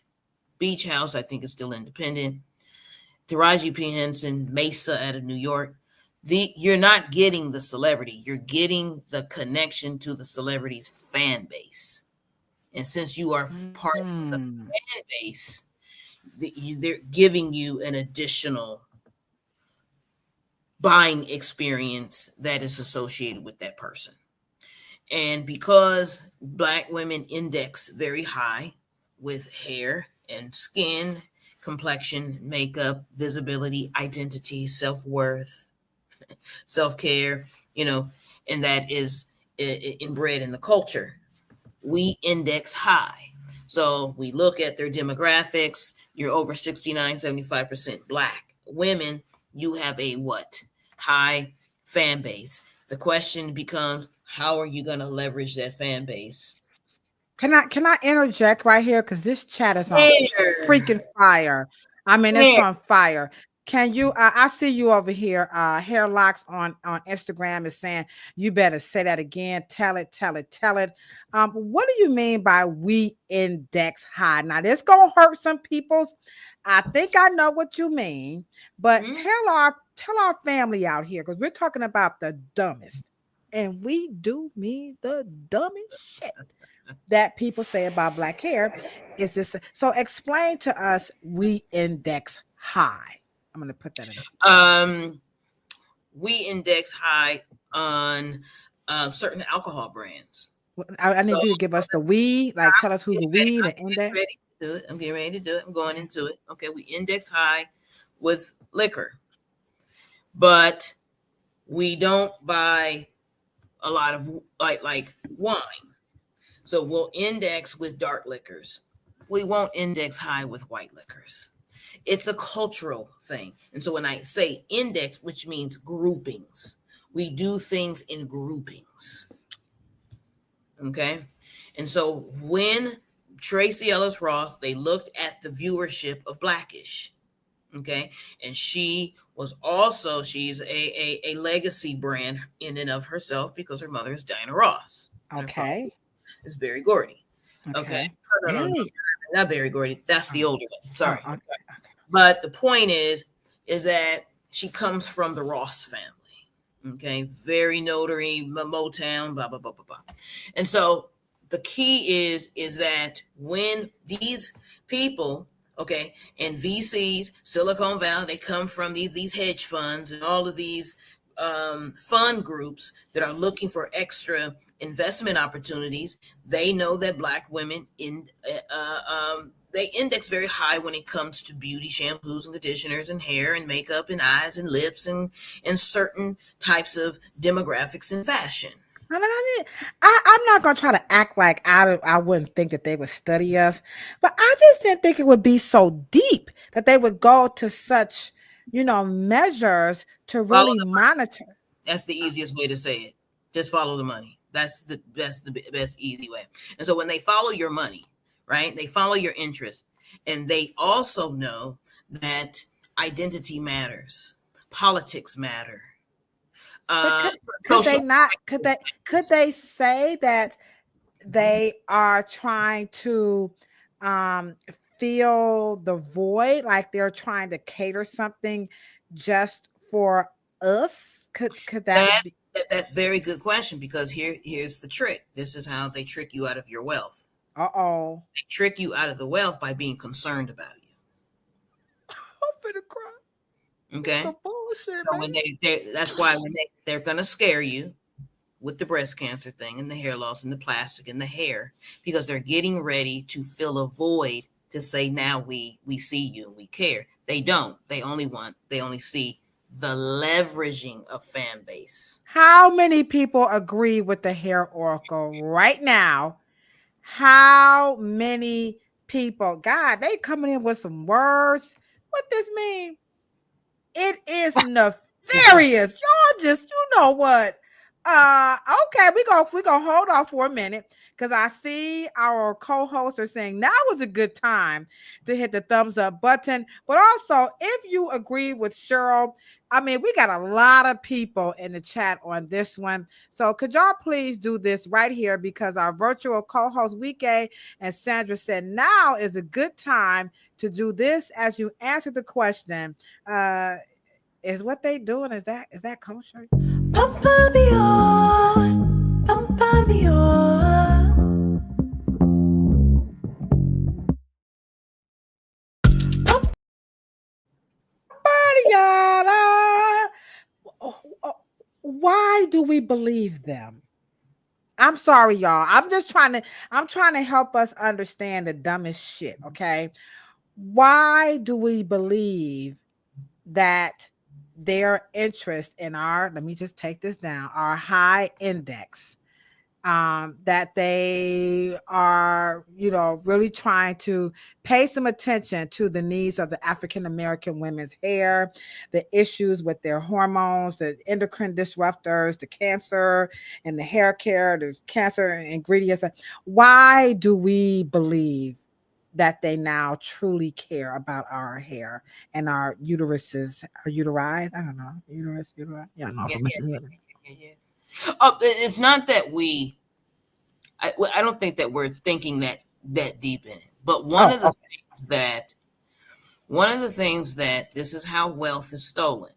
Beach House, I think, is still independent. Taraji P. Henson, Mesa out of New York. You're not getting the celebrity. You're getting the connection to the celebrity's fan base. And since you are part of the fan base, they're giving you an additional buying experience that is associated with that person. And because Black women index very high with hair and skin, complexion, makeup, visibility, identity, self-worth, self-care, and that is inbred in the culture, we index high. So we look at their demographics. You're over 69, 75% Black women. You have a what? High fan base. The question becomes, how are you going to leverage that fan base? Can I interject right here? Because this chat is on Where? freaking fire. I mean, it's Where? on fire. Can you? I see you over here. Hair Locks on Instagram is saying you better say that again. Tell it. What do you mean by we index high? Now this gonna hurt some people's. I think I know what you mean, but tell our family out here, because we're talking about the dumbest, and we do mean the dumbest shit that people say about Black hair. Is this so? Explain to us. We index high. I'm going to put that in. We index high on certain alcohol brands. I need you to give us the we, like tell us who the we, the index. I'm getting ready to do it. I'm going into it. Okay, we index high with liquor, but we don't buy a lot of like wine. So we'll index with dark liquors. We won't index high with white liquors. It's a cultural thing. And so when I say index, which means groupings, we do things in groupings. Okay. And so when Tracee Ellis Ross, they looked at the viewership of Blackish. Okay. And she's a legacy brand in and of herself because her mother is Diana Ross. Okay. It's Berry Gordy. Okay. Okay. No, Really? not Berry Gordy. That's the older one. Sorry. Oh, okay. But the point is that she comes from the Ross family. Okay. Very notary, Motown, blah, blah, blah, blah, blah. And so the key is that when these people, okay, and VCs, Silicon Valley, they come from these hedge funds and all of these fund groups that are looking for extra investment opportunities. They know that Black women they index very high when it comes to beauty, shampoos and conditioners and hair and makeup and eyes and lips and certain types of demographics in fashion. I'm not gonna try to act like I wouldn't think that they would study us, but I just didn't think it would be so deep that they would go to such, measures to really monitor. That's the easiest way to say it. Just follow the money. That's the best easy way. And so when they follow your money, right? They follow your interest, and they also know that identity matters, politics matter. Could they say that they are trying to fill the void, like they're trying to cater something just for us? Could that be? That's a very good question, because here's the trick. This is how they trick you out of your wealth. Uh-oh. They trick you out of the wealth by being concerned about you. I'm finna cry. Okay. Some bullshit, so when that's why when they're gonna scare you with the breast cancer thing and the hair loss and the plastic and the hair, because they're getting ready to fill a void to say, now we see you and we care. They don't. They only see the leveraging of fan base. How many people agree with the hair oracle right now? How many people? God, they coming in with some words. What this mean? It is nefarious. Y'all just, you know what? Okay, we gonna hold off for a minute, because I see our co-hosts are saying now is a good time to hit the thumbs up button. But also, if you agree with Cheryl, I mean, we got a lot of people in the chat on this one. So could y'all please do this right here, because our virtual co-host Wike and Sandra said now is a good time to do this as you answer the question. Is what they doing, is that kosher? Pampa me on, pampa me on. Why do we believe them? I'm sorry, y'all. I'm trying to help us understand the dumbest shit, okay? Why do we believe that their interest in let me just take this down, our high index, that they are, really trying to pay some attention to the needs of the African American women's hair, the issues with their hormones, the endocrine disruptors, the cancer and the hair care, the cancer ingredients? Why do we believe that they now truly care about our hair and our uteruses, our uteri? I don't know. Uterus, uteri. Yeah, no. Yeah. Oh, it's not that I don't think that we're thinking that deep in it. But one of the things that this is how wealth is stolen.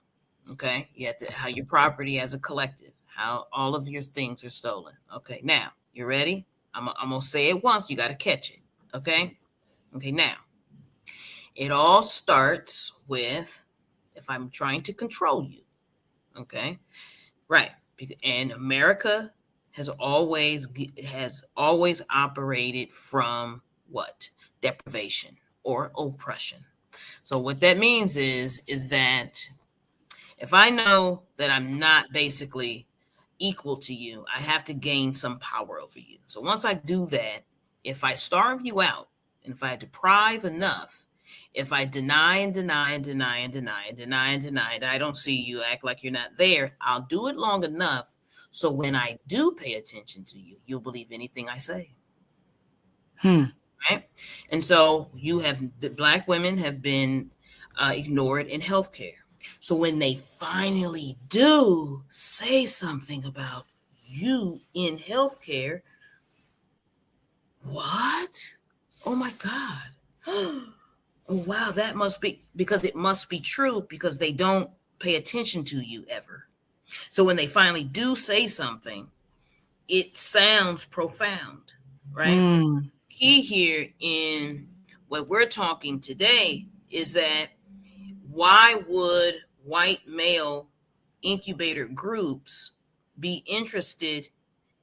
Okay, how your property as a collective, how all of your things are stolen. Okay, now you ready? I'm gonna say it once. You got to catch it. Okay. Now it all starts with if I'm trying to control you. Okay, right. And America has always operated from what? Deprivation or oppression. So what that means is that if I know that I'm not basically equal to you, I have to gain some power over you. So once I do that, if I starve you out, and if I deprive enough, if I deny and deny and deny and deny and deny and deny, I don't see you, act like you're not there, I'll do it long enough so when I do pay attention to you, you'll believe anything I say. right? And so the Black women have been ignored in healthcare. So when they finally do say something about you in healthcare, what? Oh my God. Oh, wow, that must be, because it must be true, because they don't pay attention to you ever. So when they finally do say something, it sounds profound, right? Mm. Key here in what we're talking today is that why would white male incubator groups be interested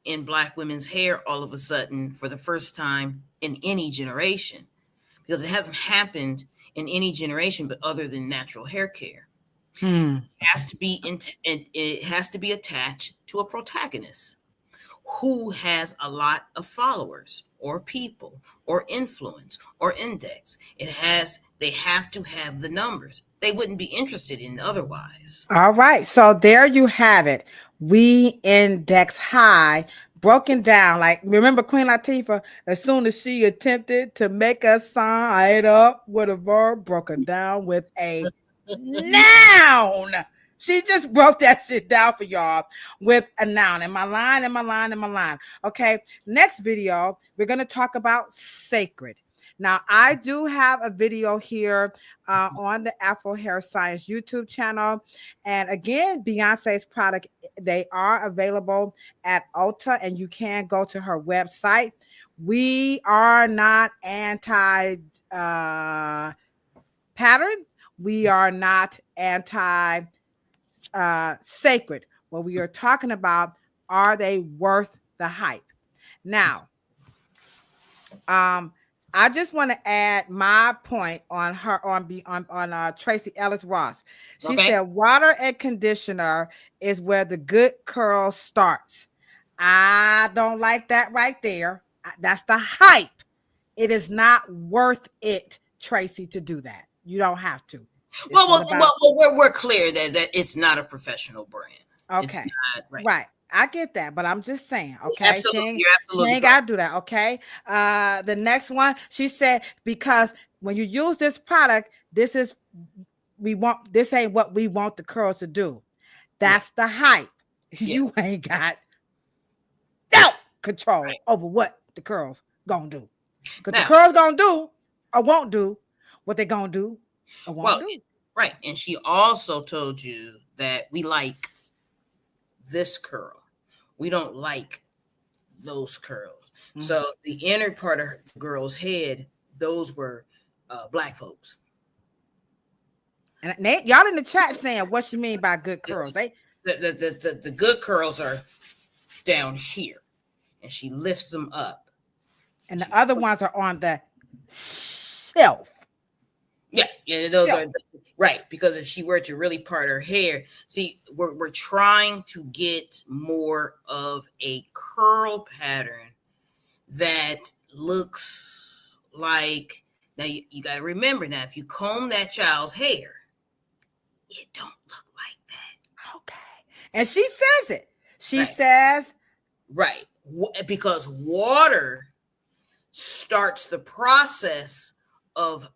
in Black women's hair all of a sudden for the first time in any generation? Because it hasn't happened in any generation but other than natural hair care. Hmm. It has to be attached to a protagonist who has a lot of followers or people or influence or index. They have to have the numbers. They wouldn't be interested in otherwise. All right. So there you have it. We index high, broken down. Like, remember Queen Latifah, as soon as she attempted to make a sign up with a verb, broken down with a noun. She just broke that shit down for y'all with a noun. In my line. Okay. Next video, we're going to talk about Cecred. Now, I do have a video here on the Afro Hair Science YouTube channel. And again, Beyonce's product, they are available at Ulta, and you can go to her website. We are not anti pattern. We are not anti Cecred. What we are talking about, are they worth the hype? Now, I just want to add my point on her on Tracee Ellis Ross. She said water and conditioner is where the good curl starts. I don't like that right there. That's the hype. It is not worth it, Tracee, to do that. You don't have to. Well, we're clear that it's not a professional brand. Okay. Not, right. I get that, but I'm just saying, okay. Absolutely, she ain't gotta do that, okay. The next one, she said, because when you use this product, this ain't what we want the curls to do. That's the hype. You ain't got no control over what the curls gonna do. Because the curls gonna do or won't do what they gonna do or won't do. Right. And she also told you that we like this curl. We don't like those curls. Mm-hmm. So the inner part of the girl's head, those were Black folks. And y'all in the chat saying what she mean by good curls. The good curls are down here, and she lifts them up. And the other ones are on the shelf. Yeah, those are right, because if she were to really part her hair, see, we're trying to get more of a curl pattern that looks like, now you got to remember, now if you comb that child's hair, it don't look like that. Okay. And she says it. She says, right, because water starts the process of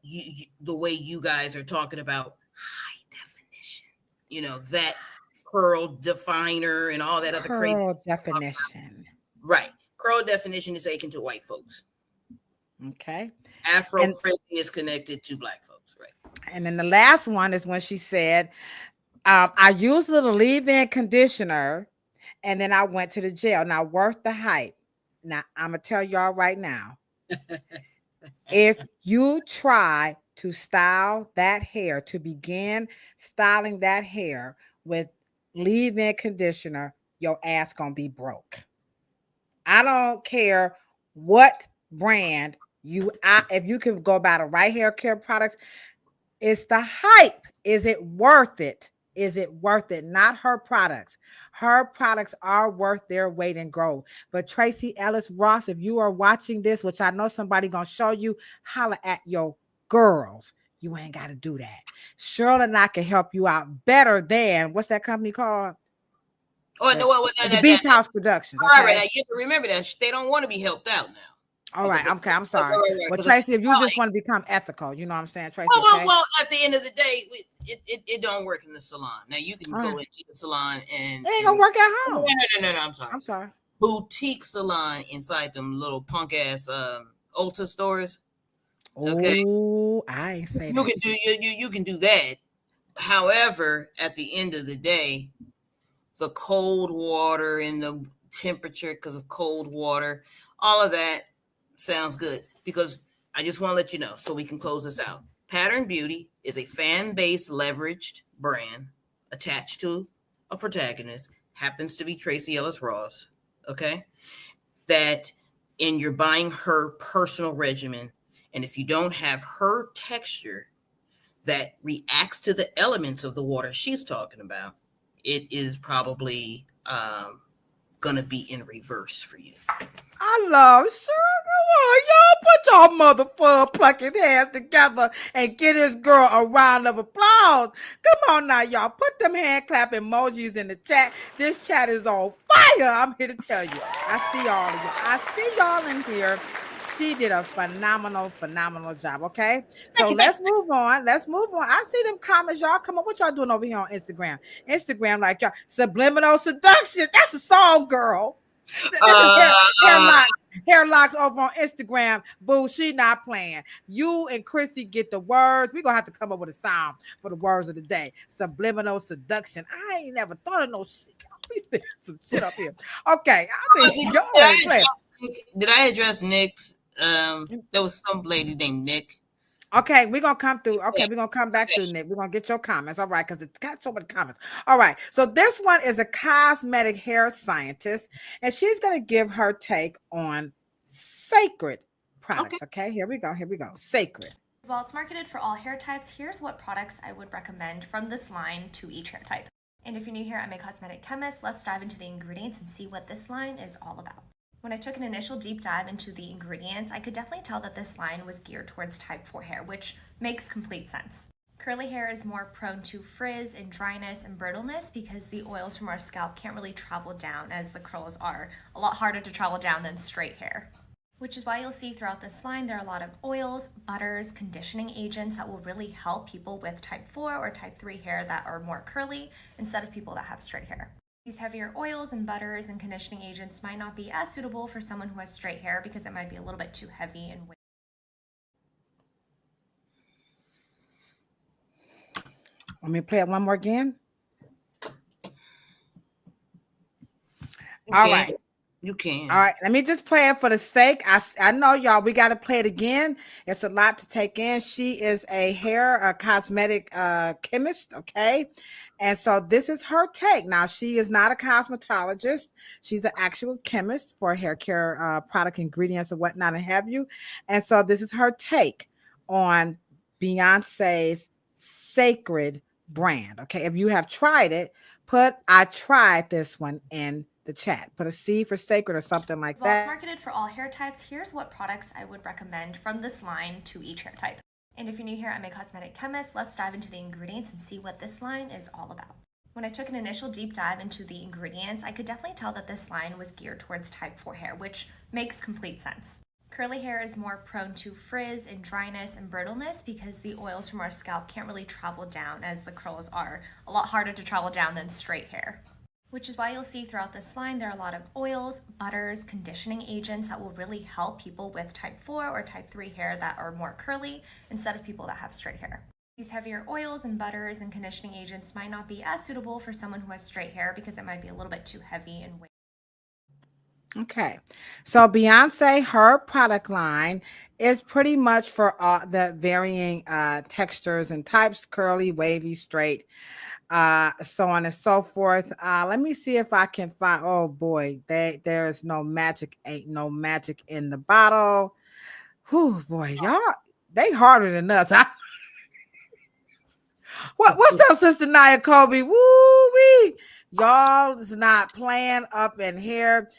the way you guys are talking about high definition, that curl definer and all that other crazy definition. Right. Curl definition is akin to white folks. Okay. Afro is connected to Black folks. Right. And then the last one is when she said, I used a little leave-in conditioner and then I went to the jail. Now, worth the hype. Now, I'm going to tell y'all right now. If you try to style that hair, to begin styling that hair with leave-in conditioner, your ass gonna be broke. I don't care what brand if you can go buy the right hair care products, it's the hype. Is it worth it? Is it worth it? Not her products. Her products are worth their weight in gold. But Tracee Ellis Ross, if you are watching this, which I know somebody gonna show you, holler at your girls. You ain't got to do that. Cheryl and I can help you out better than, what's that company called? Oh, the Beach House Productions. Okay? All right, you have to remember that they don't want to be helped out now. All right. So, Okay. I'm sorry. Well, 'cause Tracee, if you just want to become ethical, you know what I'm saying, Tracee, okay? well, at the end of the day, it don't work in the salon. Now you can All go right. into the salon and It ain't gonna work at no, home. I'm sorry. I'm sorry. Boutique salon inside them little punk ass Ulta stores. Okay, Oh, I ain't say you that can do shit. you can do that. However, at the end of the day, the cold water and the temperature because of cold water, all of that sounds good because I just want to let you know so we can close this out. Pattern Beauty is a fan-based leveraged brand attached to a protagonist, happens to be Tracee Ellis Ross, okay? That in you're buying her personal regimen, and if you don't have her texture that reacts to the elements of the water she's talking about, it is probably going to be in reverse for you. I love Cheryl. Come on, y'all put your motherfucker plucking hands together and get this girl a round of applause. Come on now, y'all. Put them hand clap emojis in the chat. This chat is on fire. I'm here to tell you. I see all of you. I see y'all in here. She did a phenomenal job. Okay. So let's move on. I see them comments. Y'all come on. What y'all doing over here on Instagram? Instagram, like y'all, subliminal seduction. That's a song, girl. This is hair locks over on Instagram. Boo, she not playing. You and Chrissy get the words. We're gonna have to come up with a sound for the words of the day. Subliminal seduction. I ain't never thought of no shit. We said some shit up here. Okay. Did I address Nick's? There was some lady named Nick. Okay, we're gonna come through. Okay, we're gonna come back through, Nick. We're gonna get your comments. All right, because it's got so many comments. All right, so this one is a cosmetic hair scientist, and she's gonna give her take on Cecred products. Okay, here we go. Cecred. While it's marketed for all hair types, here's what products I would recommend from this line to each hair type. And if you're new here, I'm a cosmetic chemist. Let's dive into the ingredients and see what this line is all about. When I took an initial deep dive into the ingredients, I could definitely tell that this line was geared towards type 4 hair, which makes complete sense. Curly hair is more prone to frizz and dryness and brittleness because the oils from our scalp can't really travel down as the curls are. A lot harder to travel down than straight hair. Which is why you'll see throughout this line there are a lot of oils, butters, conditioning agents that will really help people with type 4 or type 3 hair that are more curly instead of people that have straight hair. These heavier oils and butters and conditioning agents might not be as suitable for someone who has straight hair because it might be a little bit too heavy and weighty. Let me play it one more again. All right. You can. All right, let me just play it for the sake. I know y'all, we got to play it again. It's a lot to take in. She is a cosmetic chemist, okay? And so this is her take. Now, she is not a cosmetologist. She's an actual chemist for hair care product ingredients and whatnot and have you. And so this is her take on Beyonce's Cecred brand, okay? If you have tried it, I tried this one in the chat. Put a C for Cecred or something like that. While it's marketed for all hair types, here's what products I would recommend from this line to each hair type. And if you're new here, I'm a cosmetic chemist. Let's dive into the ingredients and see what this line is all about. When I took an initial deep dive into the ingredients, I could definitely tell that this line was geared towards type 4 hair, which makes complete sense. Curly hair is more prone to frizz and dryness and brittleness because the oils from our scalp can't really travel down as the curls are. A lot harder to travel down than straight hair. Which is why you'll see throughout this line there are a lot of oils, butters, conditioning agents that will really help people with type 4 or type 3 hair that are more curly instead of people that have straight hair. These heavier oils and butters and conditioning agents might not be as suitable for someone who has straight hair because it might be a little bit too heavy and weighty. Okay, so Beyonce, her product line is pretty much for the varying textures and types, curly, wavy, straight, so on and so forth. Let me see if I can find, oh boy, there's no magic, ain't no magic in the bottle. Whew, boy, y'all, they harder than us. What's up, Sister Nia Kobe? Woo-wee. Y'all is not playing up in here.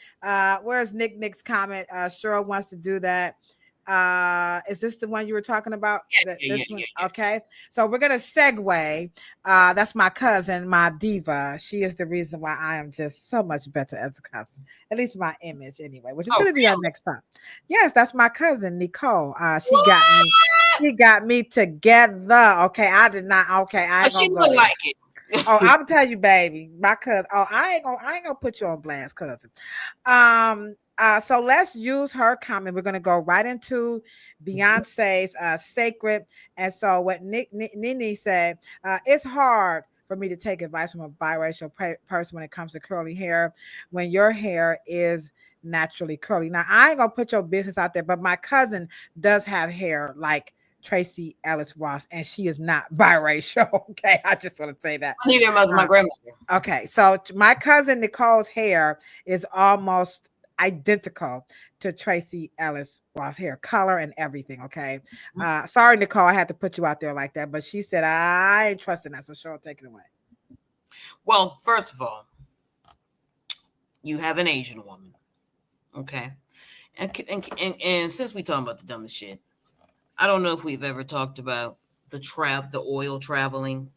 Where's Nick's comment? Cheryl wants to do that. Is this the one you were talking about? Yeah. Okay. So we're gonna segue. That's my cousin, my diva. She is the reason why I am just so much better as a cousin. At least my image anyway, which is gonna be our next time. Yes, that's my cousin Nicole. She got me together. Okay. I did not. Okay. I ain't She gonna look go. like it. Oh, I'm telling you, baby, my cousin. Oh, I ain't gonna put you on blast, cousin. So let's use her comment. We're gonna go right into Beyonce's Cecred. And so what Nene said, it's hard for me to take advice from a biracial person when it comes to curly hair, when your hair is naturally curly. Now, I ain't gonna put your business out there, but my cousin does have hair like Tracee Ellis Ross, and she is not biracial. Okay, I just want to say that. Neither was my grandmother. Okay, so my cousin Nicole's hair is almost identical to Tracee Ellis Ross' hair, color and everything. Okay, sorry Nicole, I had to put you out there like that, but she said I ain't trusting that, so Cheryl, take it away. Well, first of all, you have an Asian woman, okay, and since we talking about the dumbest shit, I don't know if we've ever talked about the oil traveling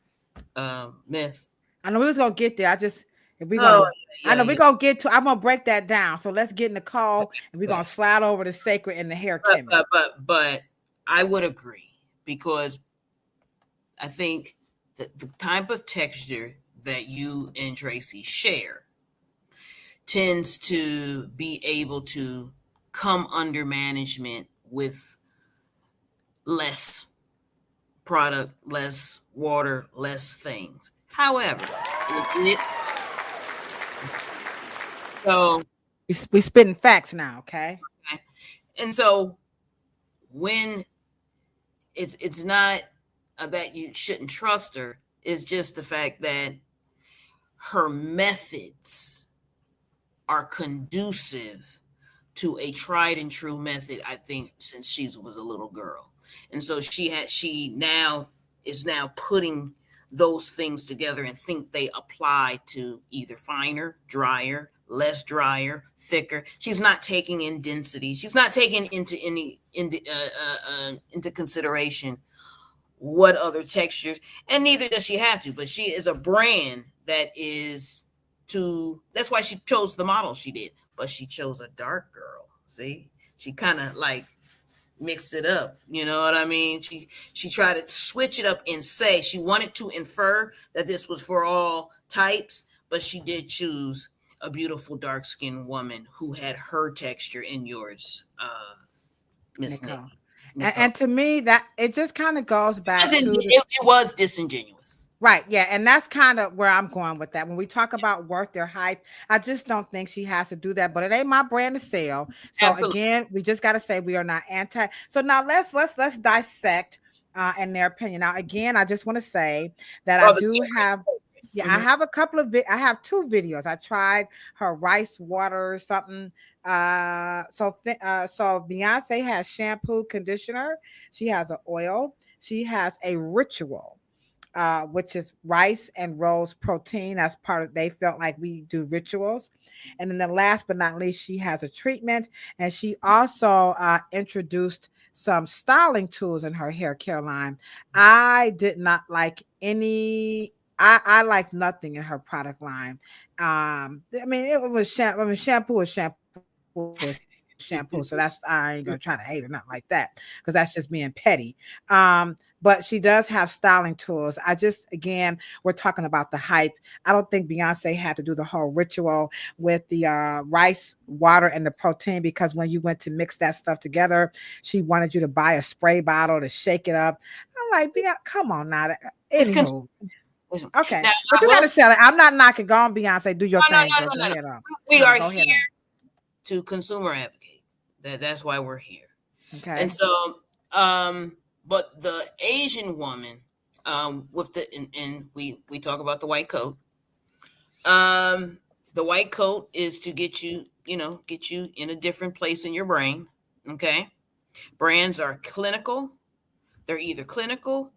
myth. I know we was gonna get there. I know we're gonna get to. I'm gonna break that down. So let's get in the call, and we're gonna slide over to Cecred and the hair chemist. But I would agree, because I think that the type of texture that you and Tracee share tends to be able to come under management with less product, less water, less things. However, so we spitting facts now, okay? And so when it's not that you shouldn't trust her, it's just the fact that her methods are conducive to a tried and true method, I think, since she was a little girl. And so she now is putting those things together and think they apply to either finer, drier, less drier, thicker. She's not taking in density. She's not taking into consideration what other textures, and neither does she have to. But she is a brand that is that's why she chose the model she did. But she chose a dark girl. See, she kind of like mixed it up, you know what I mean? She tried to switch it up and say she wanted to infer that this was for all types, but she did choose a beautiful dark-skinned woman who had her texture in yours, Miss Nicole. And to me, that it just kind of goes back to it was disingenuous. Right. Yeah. And that's kind of where I'm going with that. When we talk about WorthTheir hype, I just don't think she has to do that, but it ain't my brand to sell. So absolutely. Again, we just got to say we are not anti. So now let's dissect in their opinion. Now, again, I just want to say that I do have, I have a couple of, I have 2 videos. I tried her rice water or something. So Beyonce has shampoo, conditioner. She has an oil. She has a ritual, which is rice and rose protein. That's part of, they felt like we do rituals. And then the last but not least, she has a treatment. And she also introduced some styling tools in her hair care line. I did not like any, I like nothing in her product line. I mean, it was shampoo is shampoo. So that's, I ain't gonna try to hate or not like that, because that's just being petty. But she does have styling tools. Again, we're talking about the hype. I don't think Beyonce had to do the whole ritual with the rice water and the protein, because when you went to mix that stuff together, she wanted you to buy a spray bottle to shake it up. I'm like, come on now. Anywho. Okay, now, but you gotta sell it. I'm not knocking. Go on, Beyonce. Do your thing. No. We are here to consumer advocate. That's why we're here. Okay. And so, but the Asian woman, with the and we talk about the white coat. The white coat is to get you in a different place in your brain. Okay. Brands are clinical. They're either clinical.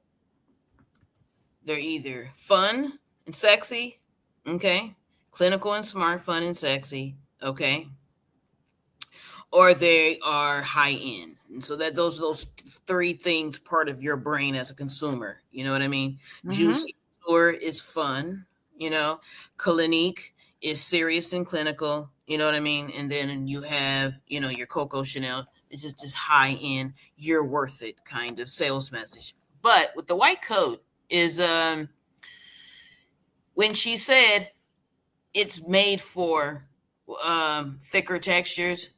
They're either fun and sexy, okay? Clinical and smart, fun and sexy, okay? Or they are high end. And so that those three things part of your brain as a consumer. You know what I mean? Juicy Couture is fun. You know, Clinique is serious and clinical. You know what I mean? And then you have, you know, your Coco Chanel. It's just high end. You're worth it kind of sales message. But with the white coat is when she said it's made for thicker textures,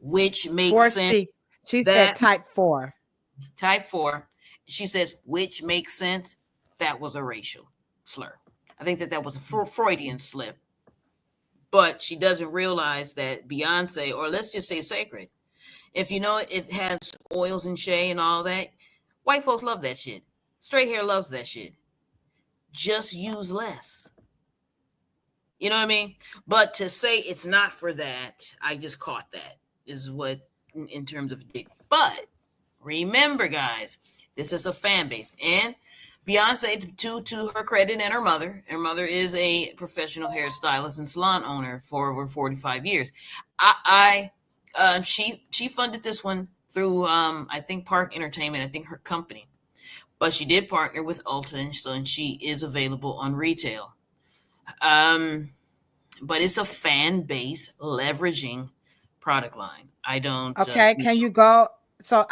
which makes sense. She said That type 4. type 4, she says, which makes sense. That was a racial slur. I think that was a Freudian slip. But she doesn't realize that Beyonce, or let's just say Cecred, if you know it has oils and shea and all that, white folks love that shit. Straight hair loves that shit. Just use less. You know what I mean? But to say it's not for that, I just caught that is what in terms of dick. But remember, guys, this is a fan base. And Beyonce, to her credit, and her mother is a professional hairstylist and salon owner for over 45 years. She funded this one through I think Park Entertainment, I think her company. But she did partner with Ulta, and she is available on retail. But it's a fan base leveraging product line. I don't. Okay, can you go? So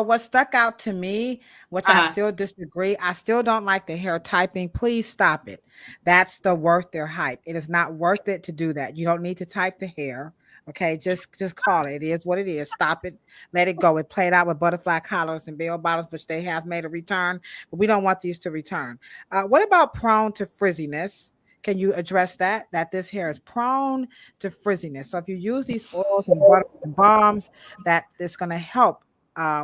what stuck out to me, which I still disagree. I still don't like the hair typing. Please stop it. That's the WorthTheir hype. It is not worth it to do that. You don't need to type the hair. Okay, just call it. It is what it is. Stop it. Let it go. It played out with butterfly collars and bell bottles, which they have made a return, but we don't want these to return. What about prone to frizziness? Can you address that this hair is prone to frizziness? So if you use these oils and butters and balms, that is going to help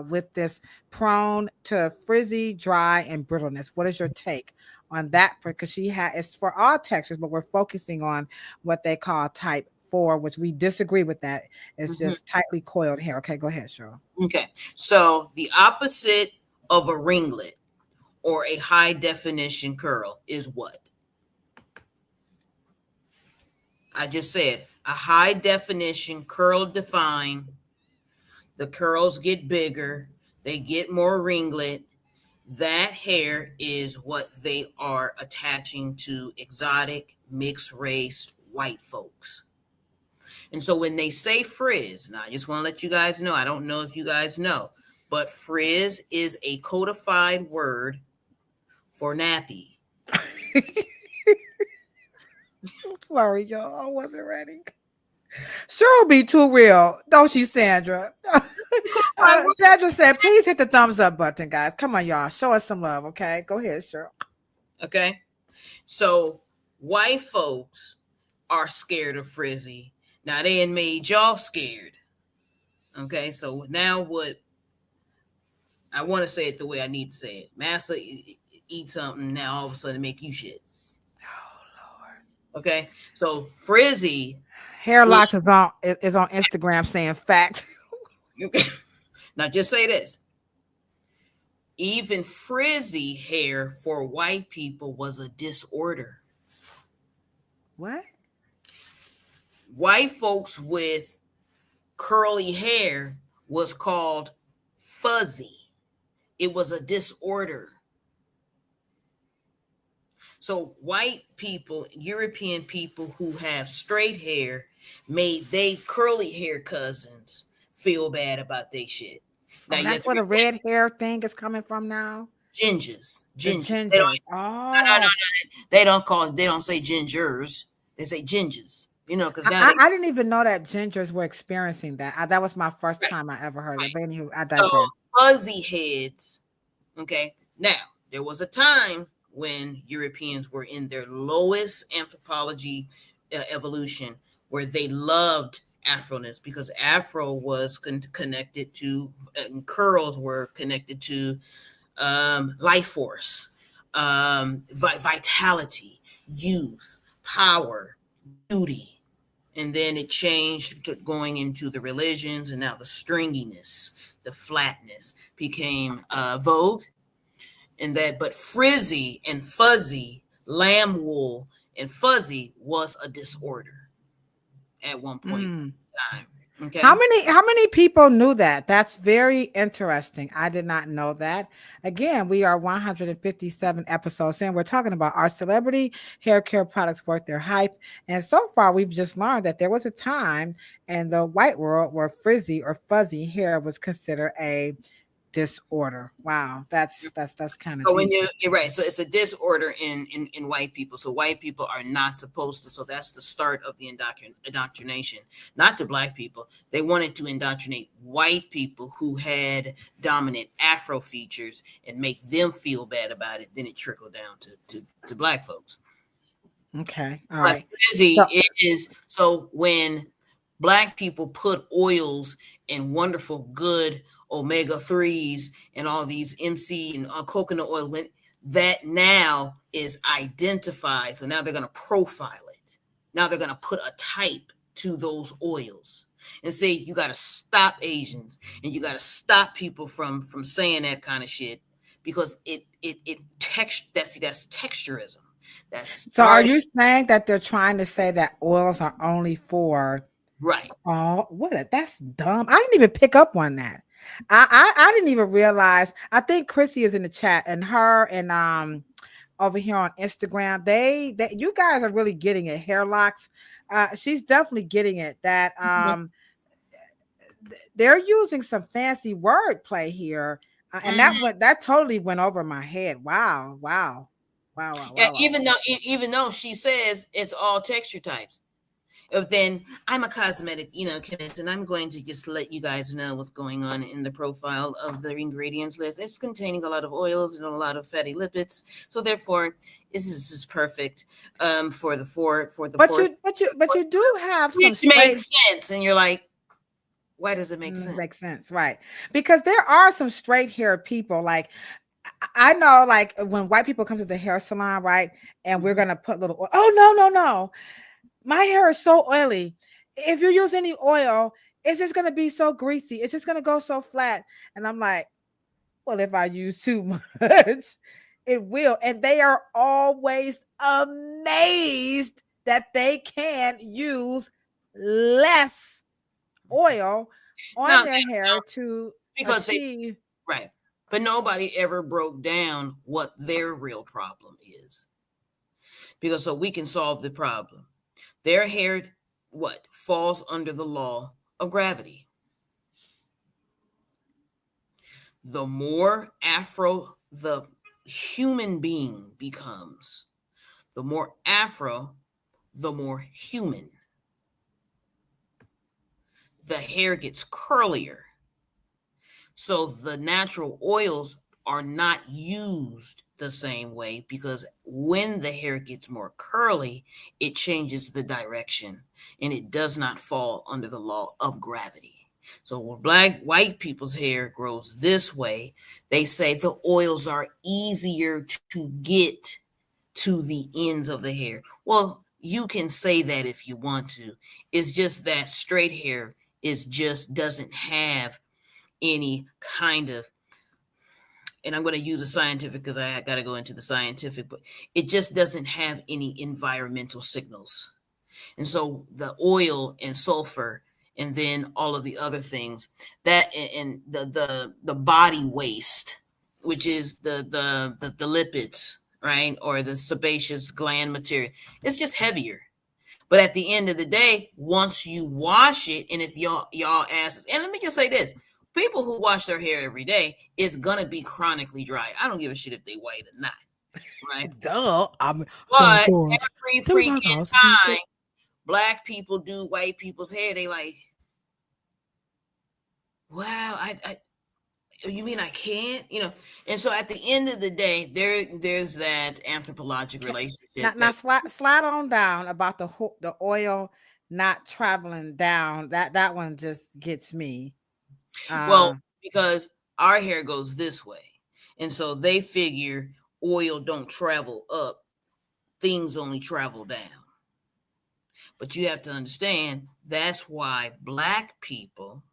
with this prone to frizzy, dry, and brittleness. What is your take on that? Because it's for all textures, but we're focusing on what they call type 4, which we disagree with. That it's just tightly coiled hair. Okay, go ahead, Cheryl. Okay, so the opposite of a ringlet or a high definition curl is what? I just said a high definition curl defined. The curls get bigger. They get more ringlet. That hair is what they are attaching to exotic, mixed race, white folks. And so when they say frizz, now I just want to let you guys know, I don't know if you guys know, but frizz is a codified word for nappy. Sorry, y'all. I wasn't ready. Cheryl be too real, don't she, Sandra? Sandra said, please hit the thumbs up button, guys. Come on, y'all. Show us some love, okay? Go ahead, Cheryl. Okay. So white folks are scared of frizzy. Now they ain't made y'all scared. Okay. So now what I want to say it the way I need to say it. Massa eat something now all of a sudden make you shit. Oh Lord. Okay. So frizzy hair locks is on Instagram saying facts. Now just say this. Even frizzy hair for white people was a disorder. What? White folks with curly hair was called fuzzy. It was a disorder. So white people, European people who have straight hair made they curly hair cousins feel bad about their shit. Now, that's where the red hair thing is coming from now. Gingers. They don't say gingers. They say gingers. You know, because now I didn't even know that gingers were experiencing that. That was my first time I ever heard it. But anywho, I digress. So fuzzy heads. Okay. Now, there was a time when Europeans were in their lowest anthropology evolution where they loved Afroness because Afro was connected to curls were connected to life force, vitality, youth, power, beauty. And then it changed to going into the religions, and now the stringiness, the flatness became vogue. And that, but frizzy and fuzzy, lamb wool and fuzzy was a disorder at one point in time. Okay. How many people knew that? That's very interesting. I did not know that. Again, we are 157 episodes in. We're talking about our celebrity hair care products worth their hype. And so far, we've just learned that there was a time in the white world where frizzy or fuzzy hair was considered a disorder. Wow, that's kind of So when deep. you're right, so it's a disorder in white people. So white people are not supposed to. So that's the start of the indoctrination. Not to black people. They wanted to indoctrinate white people who had dominant Afro features and make them feel bad about it. Then it trickled down to black folks. Okay, all But right. frizzy So is so when black people put oils and wonderful good omega-3s and all these MC and coconut oil, that now is identified. So now they're going to profile it. Now they're going to put a type to those oils and say, you got to stop Asians and you got to stop people from saying that kind of shit, because that's texturism. so are you saying that they're trying to say that oils are only for Right. oh, that's dumb. I didn't even pick up on that. I didn't even realize. I think Chrissy is in the chat, and her and over here on Instagram, they you guys are really getting it. Hair locks. She's definitely getting it. That they're using some fancy wordplay here, and that totally went over my head. Wow. Yeah, even though she says it's all texture types. Then I'm a cosmetic, chemist, and I'm going to just let you guys know what's going on in the profile of the ingredients list. It's containing a lot of oils and a lot of fatty lipids, so therefore, this is perfect for the four. But you do have some which makes sense, and you're like, why does it make sense? Makes sense, right? Because there are some straight hair people. Like I know, like when white people come to the hair salon, right, and we're gonna put little. Oh no. My hair is so oily. If you use any oil, it's just going to be so greasy. It's just going to go so flat. And I'm like, well, if I use too much, it will. And they are always amazed that they can use less oil on their hair to because achieve. Right. But nobody ever broke down what their real problem is. Because so we can solve the problem. Their hair, falls under the law of gravity. The more Afro the human being becomes, the more Afro, the more human. The hair gets curlier. So the natural oils are not used the same way, because when the hair gets more curly, it changes the direction and it does not fall under the law of gravity. So when white people's hair grows this way, they say the oils are easier to get to the ends of the hair. Well, you can say that if you want to. It's just that straight hair doesn't have any kind of, and I'm going to use a scientific because I got to go into the scientific, but it just doesn't have any environmental signals. And so the oil and sulfur and then all of the other things that, and the body waste, which is the lipids, right? Or the sebaceous gland material, it's just heavier. But at the end of the day, once you wash it, and if y'all ask, and let me just say this, people who wash their hair every day is gonna be chronically dry. I don't give a shit if they white or not, right? Duh. But every freaking time black people do white people's hair, they like, wow, I you mean I can't? And so at the end of the day, there's that anthropological relationship. Now slide on down about the oil not traveling down. That one just gets me. Well, because our hair goes this way. And so they figure oil don't travel up. Things only travel down. But you have to understand, that's why black people,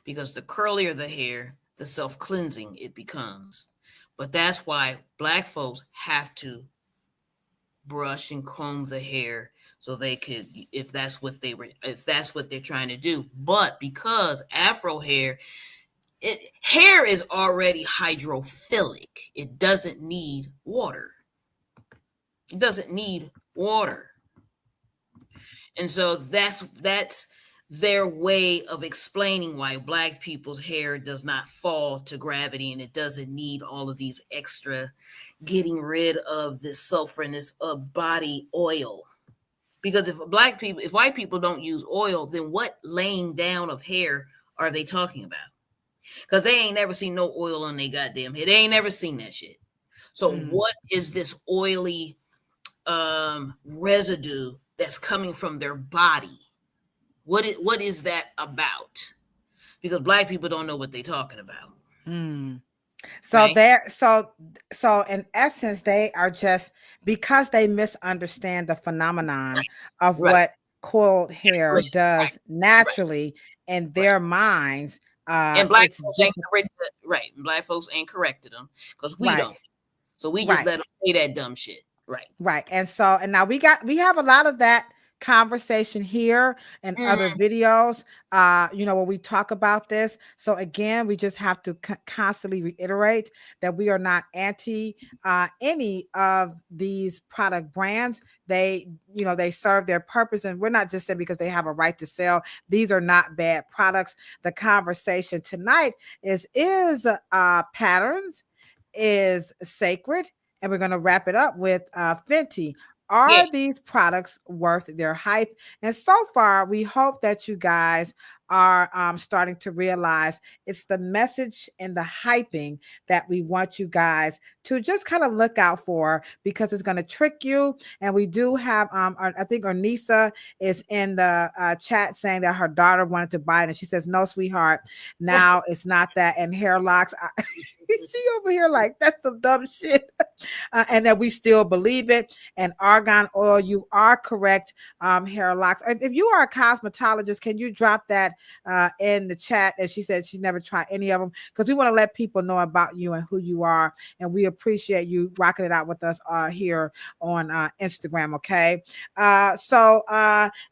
because the curlier the hair, the self-cleansing it becomes. But that's why black folks have to brush and comb the hair so they could, if that's what they're trying to do. But because Afro hair, hair is already hydrophilic, it doesn't need water. It doesn't need water. And so that's their way of explaining why Black people's hair does not fall to gravity, and it doesn't need all of these extra getting rid of this sulfur and this body oil. Because if white people don't use oil, then what laying down of hair are they talking about? Because they ain't never seen no oil on their goddamn head. They ain't never seen that shit. So what is this oily residue that's coming from their body? What is that about? Because Black people don't know what they're talking about. So Right? they're so in essence, they are just, because they misunderstand the phenomenon of Right. what coiled hair does naturally in their minds. And Black It's folks just right. Black folks ain't corrected them because we right. don't. So we just Right. let them say that dumb shit. Right. Right. And so, and now we have a lot of that conversation here and other videos, where we talk about this. So again, we just have to constantly reiterate that we are not anti any of these product brands. They serve their purpose, and we're not just saying because they have a right to sell. These are not bad products. The conversation tonight is patterns, is Cecred, and we're going to wrap it up with Fenty. Are these products worth their hype? And so far, we hope that you guys are starting to realize it's the message and the hyping that we want you guys to just kind of look out for, because it's going to trick you. And we do have, I think Ornisa is in the chat saying that her daughter wanted to buy it, and she says, "No, sweetheart, now it's not that." And hair locks, she over here like, that's some dumb shit. And that we still believe it. And argan oil, you are correct. Hair locks. If you are a cosmetologist, can you drop that in the chat? And she said she never tried any of them, because we want to let people know about you and who you are. And we appreciate you rocking it out with us here on Instagram. Okay. So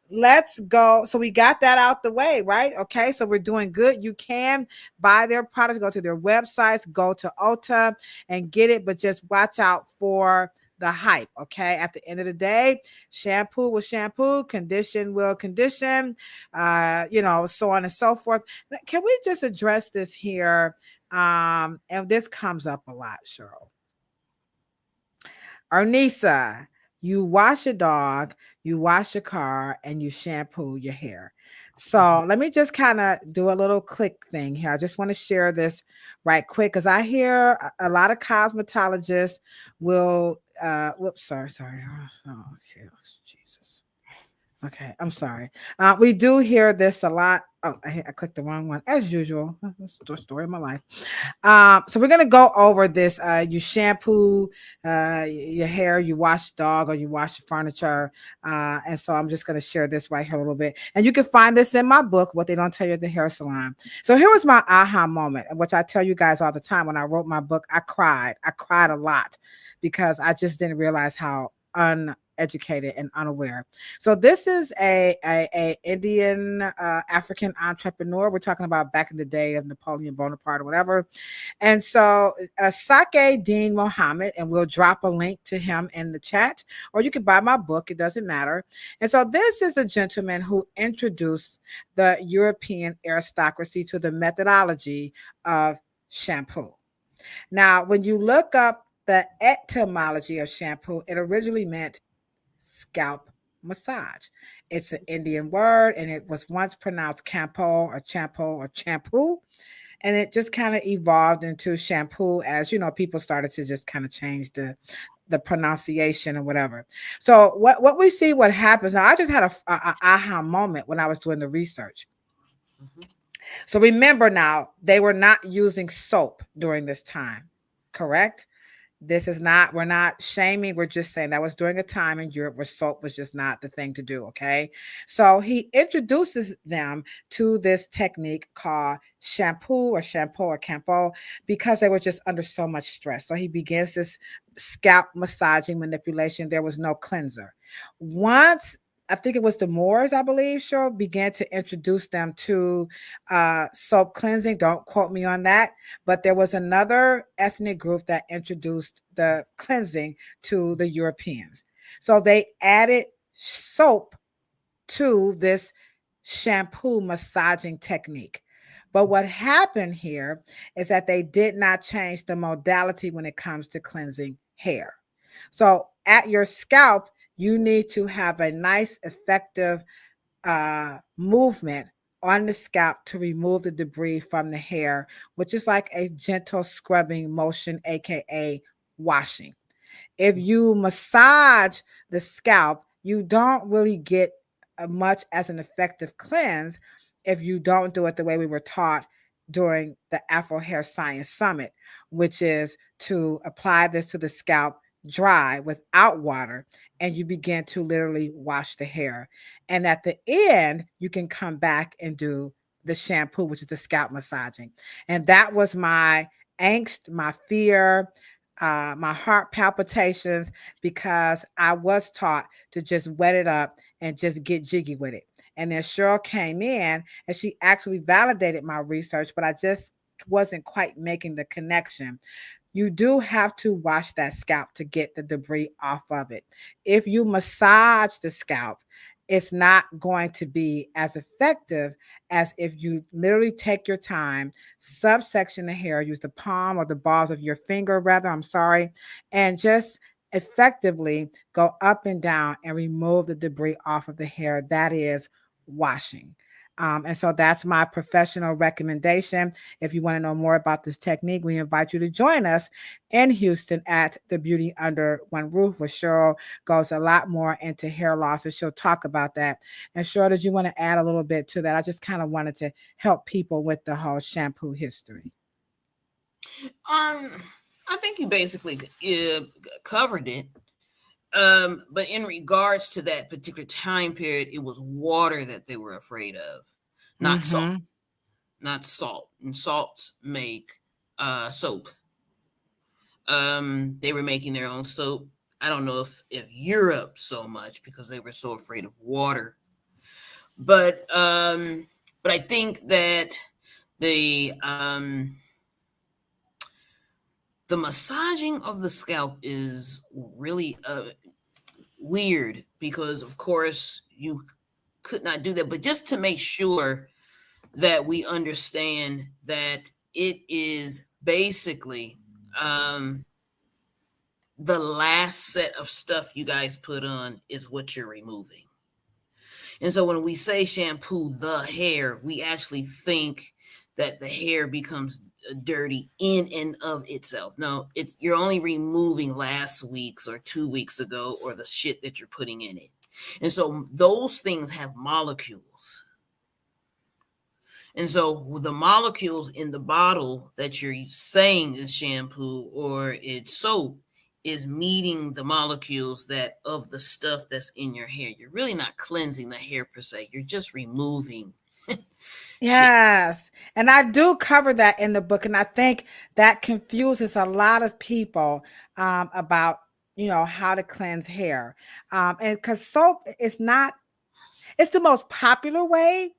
let's go. So we got that out the way, right? Okay. So we're doing good. You can buy their products, go to their websites, go to Ulta and get it, but just watch out for the hype. Okay. At the end of the day, shampoo will shampoo, condition will condition, so on and so forth. Can we just address this here? And this comes up a lot, Cheryl. Ornisa, you wash your dog, you wash your car, and you shampoo your hair. So let me just kind of do a little click thing here. I just want to share this right quick, because I hear a lot of cosmetologists will, sorry. Oh, okay. Oh, Jesus. Okay, I'm sorry. We do hear this a lot. Oh, I clicked the wrong one, as usual. That's the story of my life. So we're gonna go over this. You shampoo your hair, you wash the dog, or you wash the furniture. And so I'm just gonna share this right here a little bit. And you can find this in my book, What They Don't Tell You at the Hair Salon. So here was my aha moment, which I tell you guys all the time. When I wrote my book, I cried. I cried a lot, because I just didn't realize how uneducated and unaware. So this is a Indian African entrepreneur. We're talking about back in the day of Napoleon Bonaparte or whatever. And so Sake Dean Mohammed, and we'll drop a link to him in the chat, or you can buy my book. It doesn't matter. And so this is a gentleman who introduced the European aristocracy to the methodology of shampoo. Now, when you look up the etymology of shampoo, it originally meant scalp massage. It's an Indian word, and it was once pronounced campo or champo or champoo. And it just kind of evolved into shampoo as, people started to just kind of change the pronunciation or whatever. So what we see, what happens now, I just had a aha moment when I was doing the research. So remember now, they were not using soap during this time, correct? We're not shaming. We're just saying that was during a time in Europe where soap was just not the thing to do. Okay. So he introduces them to this technique called shampoo or campo, because they were just under so much stress. So he begins this scalp massaging manipulation. There was no cleanser. Once I think it was the Moors, I believe, Cheryl, began to introduce them to soap cleansing. Don't quote me on that. But there was another ethnic group that introduced the cleansing to the Europeans. So they added soap to this shampoo massaging technique. But what happened here is that they did not change the modality when it comes to cleansing hair. So at your scalp, you need to have a nice, effective movement on the scalp to remove the debris from the hair, which is like a gentle scrubbing motion, aka washing. If you massage the scalp, you don't really get much as an effective cleanse if you don't do it the way we were taught during the Afro Hair Science Summit, which is to apply this to the scalp dry without water, and you begin to literally wash the hair. And at the end, you can come back and do the shampoo, which is the scalp massaging. And that was my angst, my fear, my heart palpitations, because I was taught to just wet it up and just get jiggy with it. And then Cheryl came in and she actually validated my research, but I just wasn't quite making the connection. You do have to wash that scalp to get the debris off of it. If you massage the scalp, it's not going to be as effective as if you literally take your time, subsection the hair, use the palm or the balls of your finger, and just effectively go up and down and remove the debris off of the hair. That is washing. And so that's my professional recommendation. If you want to know more about this technique, we invite you to join us in Houston at the Beauty Under One Roof, where Cheryl goes a lot more into hair loss, and she'll talk about that. And Cheryl, did you want to add a little bit to that? I just kind of wanted to help people with the whole shampoo history. I think you basically covered it. But in regards to that particular time period, it was water that they were afraid of, not salt. Not salt. And salts make soap. They were making their own soap. I don't know if Europe so much, because they were so afraid of water. But I think that the massaging of the scalp is really weird, because of course you could not do that. But just to make sure that we understand that it is basically the last set of stuff you guys put on is what you're removing. And so when we say shampoo the hair, we actually think that the hair becomes dirty in and of itself. No, you're only removing last week's or 2 weeks ago, or the shit that you're putting in it. And so those things have molecules. And so the molecules in the bottle that you're saying is shampoo or it's soap is meeting the molecules that of the stuff that's in your hair. You're really not cleansing the hair per se. You're just removing. Yes. And I do cover that in the book. And I think that confuses a lot of people about, how to cleanse hair. And because soap is not, it's the most popular way,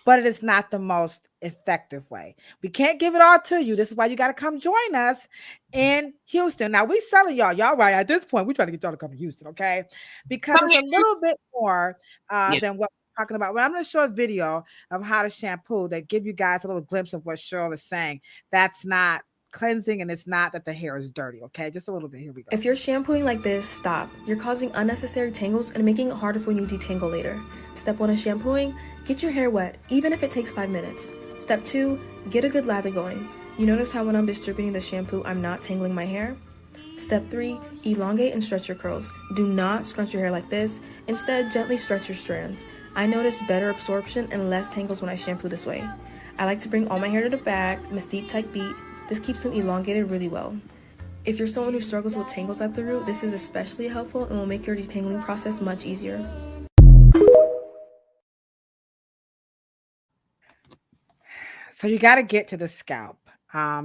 but it is not the most effective way. We can't give it all to you. This is why you got to come join us in Houston. Now, we selling y'all right at this point. We're trying to get y'all to come to Houston, okay? Because it's a little bit more than what we're talking about. But I'm going to show a video of how to shampoo that give you guys a little glimpse of what Cheryl is saying. That's not cleansing, and it's not that the hair is dirty, okay? Just a little bit. Here we go. If you're shampooing like this, stop. You're causing unnecessary tangles and making it harder for when you detangle later. Step 1 is shampooing. Get your hair wet, even if it takes 5 minutes. Step 2, get a good lather going. You notice how when I'm distributing the shampoo, I'm not tangling my hair? Step 3, elongate and stretch your curls. Do not scrunch your hair like this. Instead, gently stretch your strands. I notice better absorption and less tangles when I shampoo this way. I like to bring all my hair to the back, mystique type beat. This keeps them elongated really well. If you're someone who struggles with tangles at the root, this is especially helpful and will make your detangling process much easier. So you got to get to the scalp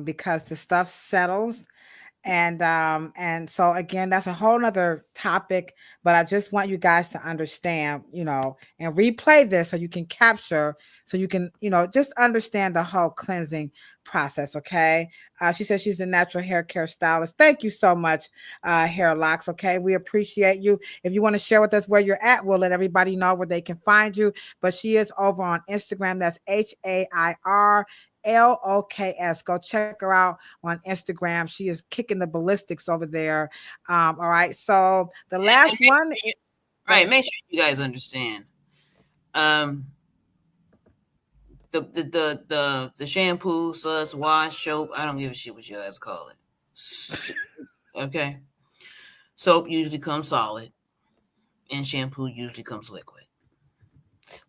because the stuff settles And so again, that's a whole nother topic, but I just want you guys to understand, and replay this so you can capture, so you can, just understand the whole cleansing process. Okay. She says she's a natural hair care stylist. Thank you so much, Hair Locks. Okay. We appreciate you. If you want to share with us where you're at, we'll let everybody know where they can find you, but she is over on Instagram. That's HAIRLOKS. Go check her out on Instagram. She is kicking the ballistics over there. All right. So the last one, right? Make sure you guys understand. The shampoo, suds, wash, soap. I don't give a shit what you guys call it. Okay. Soap usually comes solid, and shampoo usually comes liquid.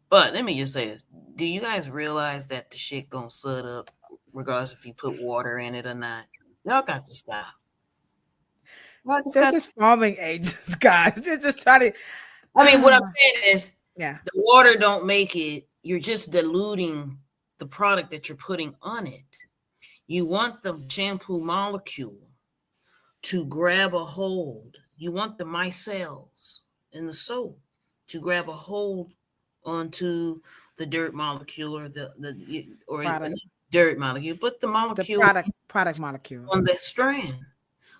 But let me just say this. Do you guys realize that the shit gonna sud up regardless if you put water in it or not? Y'all got to stop. They're just foaming agents, guys. They're just trying to. I mean, what I'm saying is, yeah, the water don't make it. You're just diluting the product that you're putting on it. You want the shampoo molecule to grab a hold. You want the micelles in the soap to grab a hold onto the dirt molecule or the dirt molecule, but the molecule, the product molecule on the strand,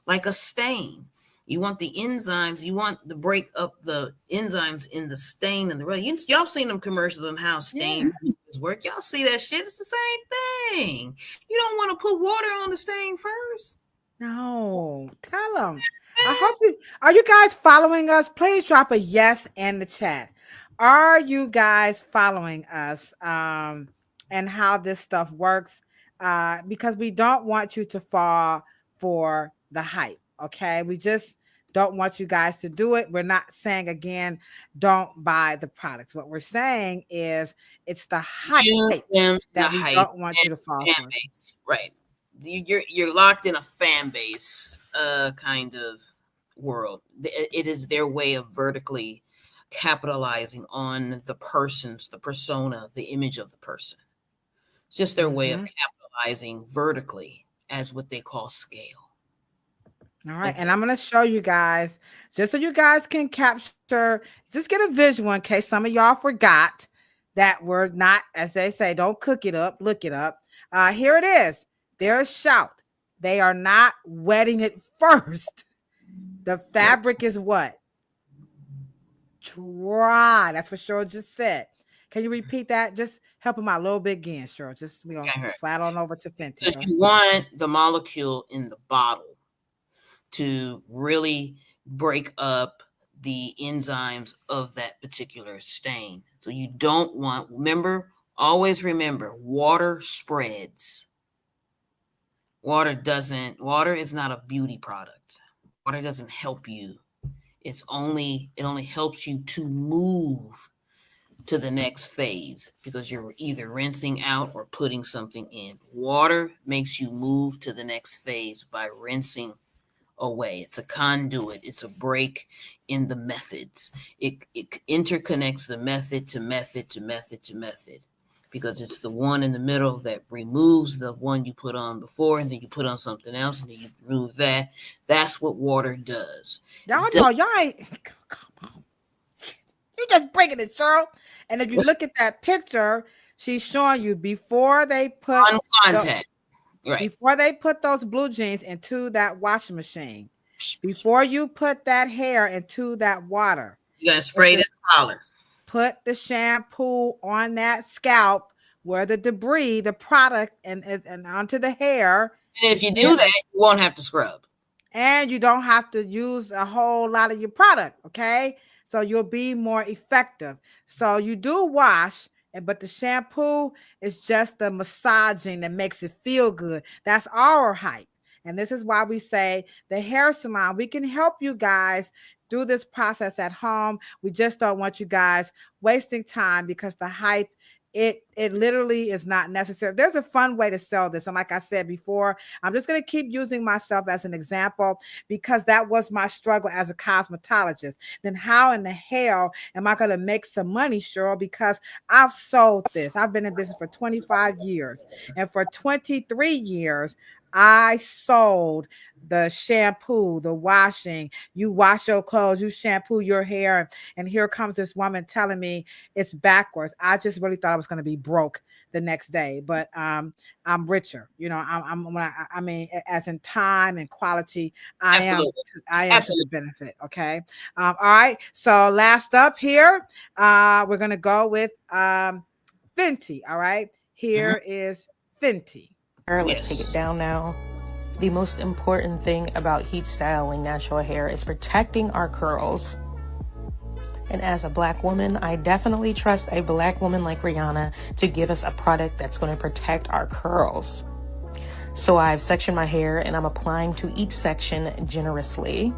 like a stain. You want the enzymes. You want to break up the enzymes in the stain and the rest. Y'all seen them commercials on how stain work. Y'all see that shit. It's the same thing. You don't want to put water on the stain first. No, tell them. I hope you are. You guys following us? Please drop a yes in the chat. Are you guys following us? And how this stuff works? Because we don't want you to fall for the hype. Okay, we just don't want you guys to do it. We're not saying again, don't buy the products. What we're saying is it's the hype that we don't want you to fall for. Right. You're locked in a fan base kind of world. It is their way of vertically capitalizing on the persona, the image of the person. It's just their way of capitalizing vertically as what they call scale. All right. And I'm going to show you guys just so you guys can capture, just get a visual in case some of y'all forgot that we're not, as they say, don't cook it up, look it up. Here it is. There's Shout. They are not wetting it first. The fabric is what? Dry. That's what Cheryl just said. Can you repeat that? Just help him out a little bit again, Cheryl. Just we're gonna slide on over to Fenty. Because you want the molecule in the bottle to really break up the enzymes of that particular stain. So you don't want, always remember, water spreads. Water is not a beauty product. Water doesn't help you. It only helps you to move to the next phase because you're either rinsing out or putting something in. Water makes you move to the next phase by rinsing away. It's a conduit. It's a break in the methods. It interconnects the method to method to method to method because it's the one in the middle that removes the one you put on before, and then you put on something else, and then you remove that. That's what water does. Y'all know, y'all ain't, come on. You just breaking it, Cheryl. And if you look at that picture, she's showing you before they put on contact. Right. Before they put those blue jeans into that washing machine, before you put that hair into that water, you gotta spray this collar. Put the shampoo on that scalp where the debris, the product, and onto the hair. And if you do that, you won't have to scrub. And you don't have to use a whole lot of your product, okay? So you'll be more effective. So you do wash, but the shampoo is just the massaging that makes it feel good. That's our hype. And this is why we say the hair salon, we can help you guys do this process at home. We just don't want you guys wasting time because the hype, it literally is not necessary. There's a fun way to sell this. And like I said before, I'm just going to keep using myself as an example because that was my struggle as a cosmetologist. Then how in the hell am I going to make some money, Cheryl? Because I've sold this. I've been in business for 25 years. And for 23 years, I sold the shampoo, the washing. You wash your clothes, you shampoo your hair, and here comes this woman telling me it's backwards. I just really thought I was going to be broke the next day, but I'm richer. You know, I mean, as in time and quality, Absolutely. I am to the benefit. Okay. All right. So last up here, we're gonna go with Fenty. All right. Here is Fenty. Let's take it down now. The most important thing about heat styling natural hair is protecting our curls. And as a black woman, I definitely trust a black woman like Rihanna to give us a product that's going to protect our curls. So I've sectioned my hair and I'm applying to each section generously.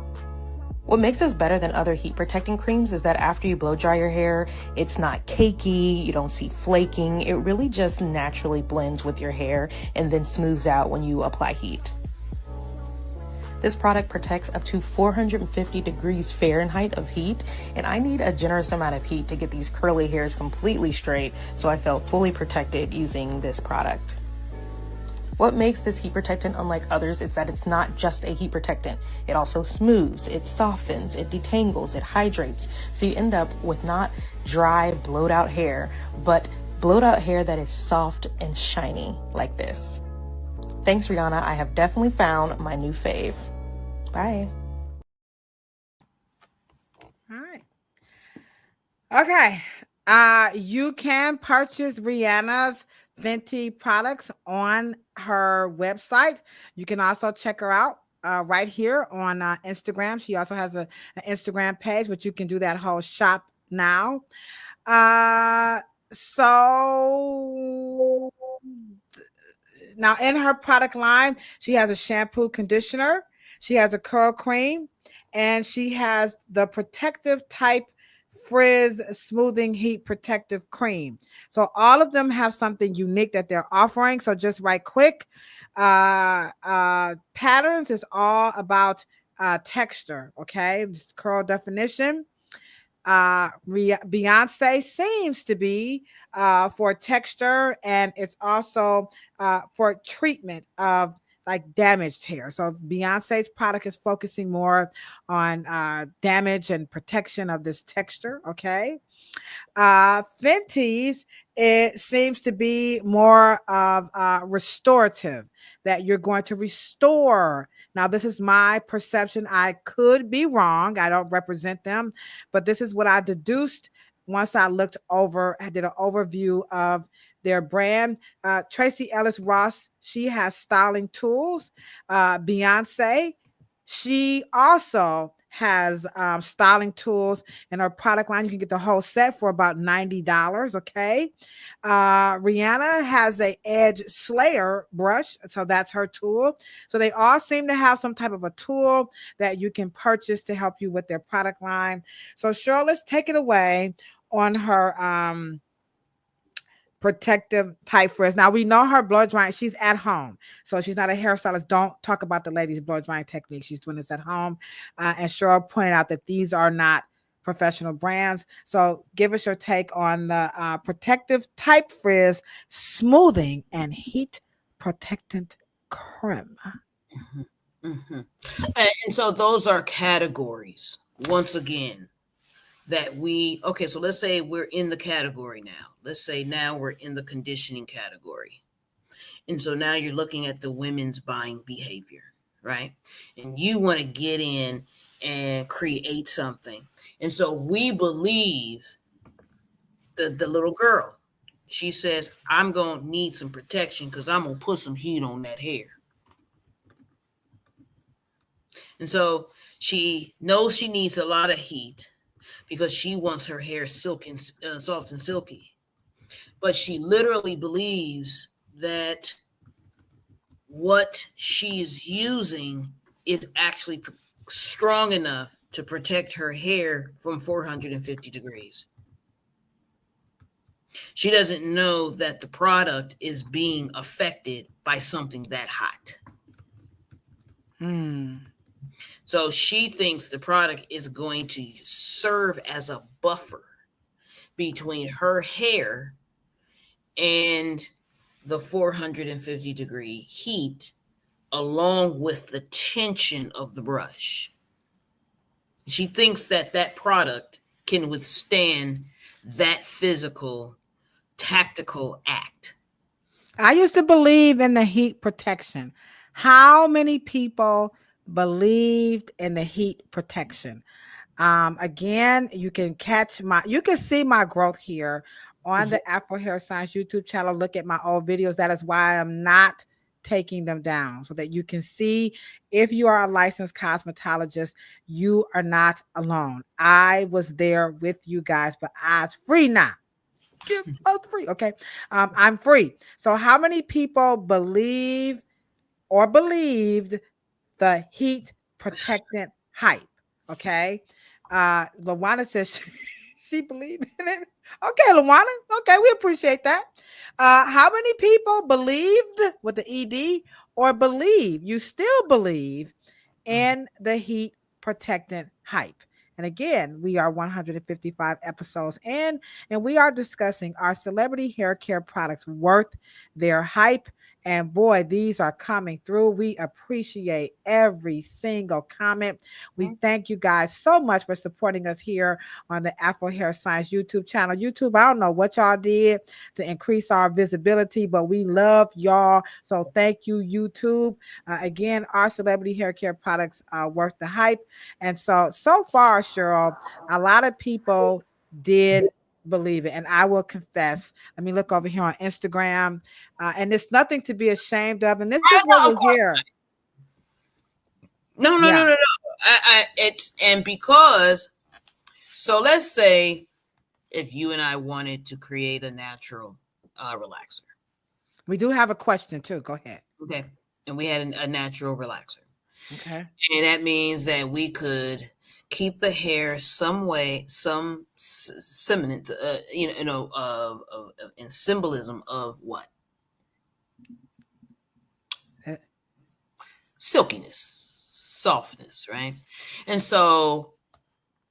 What makes this better than other heat protecting creams is that after you blow dry your hair, it's not cakey, you don't see flaking. It really just naturally blends with your hair and then smooths out when you apply heat. This product protects up to 450 degrees Fahrenheit of heat, and I need a generous amount of heat to get these curly hairs completely straight, so I felt fully protected using this product. What makes this heat protectant unlike others is that it's not just a heat protectant. It also smooths, it softens, it detangles, it hydrates. So you end up with not dry, blowed out hair, but blowed out hair that is soft and shiny like this. Thanks, Rihanna. I have definitely found my new fave. Bye. All right. Okay. You can purchase Rihanna's Fenty products on her website. You can also check her out right here on Instagram. She also has an Instagram page, which you can do that whole shop now. So now in her product line, she has a shampoo conditioner, she has a curl cream, and she has the protective type frizz smoothing heat protective cream. So all of them have something unique that they're offering. So just right quick, patterns is all about texture. Okay, just curl definition. Beyoncé seems to be for texture, and it's also for treatment of like damaged hair. So Beyonce's product is focusing more on damage and protection of this texture. Okay. Fenty's, it seems to be more of restorative, that you're going to restore. Now, this is my perception. I could be wrong. I don't represent them, but this is what I deduced once I looked over, I did an overview of their brand. Tracee Ellis Ross, she has styling tools. Beyoncé, she also has styling tools in her product line. You can get the whole set for about $90. Okay. Rihanna has a Edge Slayer brush. So that's her tool. So they all seem to have some type of a tool that you can purchase to help you with their product line. So Cheryl, let's take it away on her protective type frizz. Now we know her blow drying, she's at home, so she's not a hairstylist. Don't talk about the lady's blow drying technique. She's doing this at home. And Cheryl pointed out that these are not professional brands. So give us your take on the protective type frizz smoothing and heat protectant cream. And so those are categories once again that okay, so let's say we're in the category now. Let's say now we're in the conditioning category. And so now you're looking at the women's buying behavior, right? And you want to get in and create something. And so we believe the little girl. She says, I'm going to need some protection because I'm going to put some heat on that hair. And so she knows she needs a lot of heat because she wants her hair silky and soft and silky. But she literally believes that what she is using is actually strong enough to protect her hair from 450 degrees. She doesn't know that the product is being affected by something that hot. So she thinks the product is going to serve as a buffer between her hair and the 450 degree heat along with the tension of the brush. She thinks that that product can withstand that physical, tactical act. I used to believe in the heat protection. How many people believed in the heat protection? Again, you can see my growth here on the Afro Hair Science YouTube channel. Look at my old videos. That is why I'm not taking them down, so that you can see if you are a licensed cosmetologist, you are not alone. I was there with you guys, but I's free now. Give us free. Okay. I'm free. So how many people believe or believed the heat protectant hype? Okay. Lawana says she believed in it. Okay, Lawana. Okay, we appreciate that. How many people believed with the ED or believe, you still believe in the heat protectant hype? And again, we are 155 episodes in, and we are discussing our celebrity hair care products worth their hype. And boy, these are coming through. We appreciate every single comment. We thank you guys so much for supporting us here on the Afro Hair Science YouTube channel. YouTube, I don't know what y'all did to increase our visibility, but we love y'all. So thank you, YouTube. Again, our celebrity hair care products are worth the hype. And so far, Cheryl, a lot of people did believe it. And I will confess, let me look over here on Instagram. And it's nothing to be ashamed of. And this is what we're here. No. Because, so let's say if you and I wanted to create a natural relaxer. We do have a question too. Go ahead. Okay. And we had a natural relaxer. Okay. And that means that we could keep the hair some semblance, of in symbolism of what? Silkiness, softness, right? And so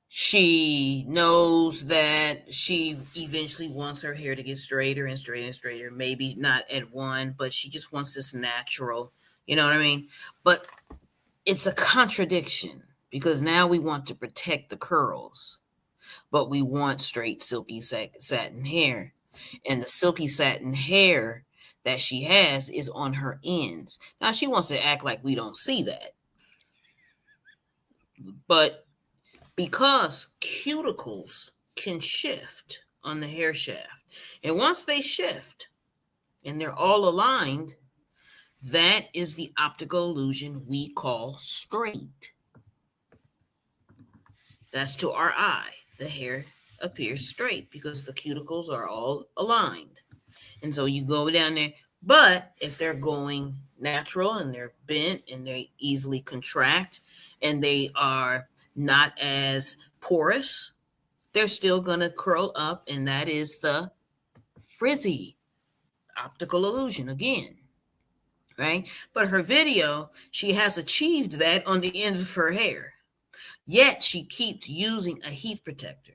she knows that she eventually wants her hair to get straighter and straighter and straighter. Maybe not at one, but she just wants this natural, you know what I mean? But it's a contradiction, because now we want to protect the curls, but we want straight silky satin hair. And the silky satin hair that she has is on her ends. Now she wants to act like we don't see that. But because cuticles can shift on the hair shaft, and once they shift and they're all aligned, that is the optical illusion we call straight. That's to our eye. The hair appears straight because the cuticles are all aligned. And so you go down there. But if they're going natural and they're bent and they easily contract and they are not as porous, they're still going to curl up. And that is the frizzy optical illusion again. Right? But her video, she has achieved that on the ends of her hair. Yet she keeps using a heat protector.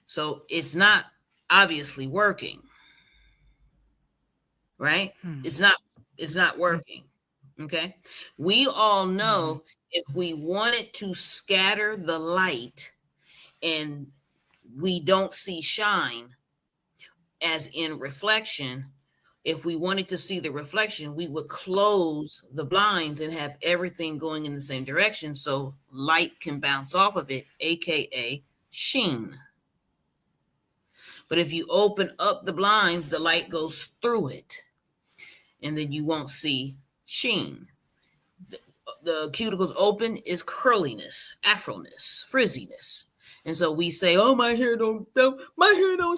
So it's not obviously working. Right? It's not working. Okay. We all know if we wanted to scatter the light and we don't see shine, as in reflection, if we wanted to see the reflection, we would close the blinds and have everything going in the same direction so light can bounce off of it, aka sheen. But if you open up the blinds, the light goes through it, and then you won't see sheen. The cuticles open is curliness, afroness, frizziness. And so we say, oh, my hair don't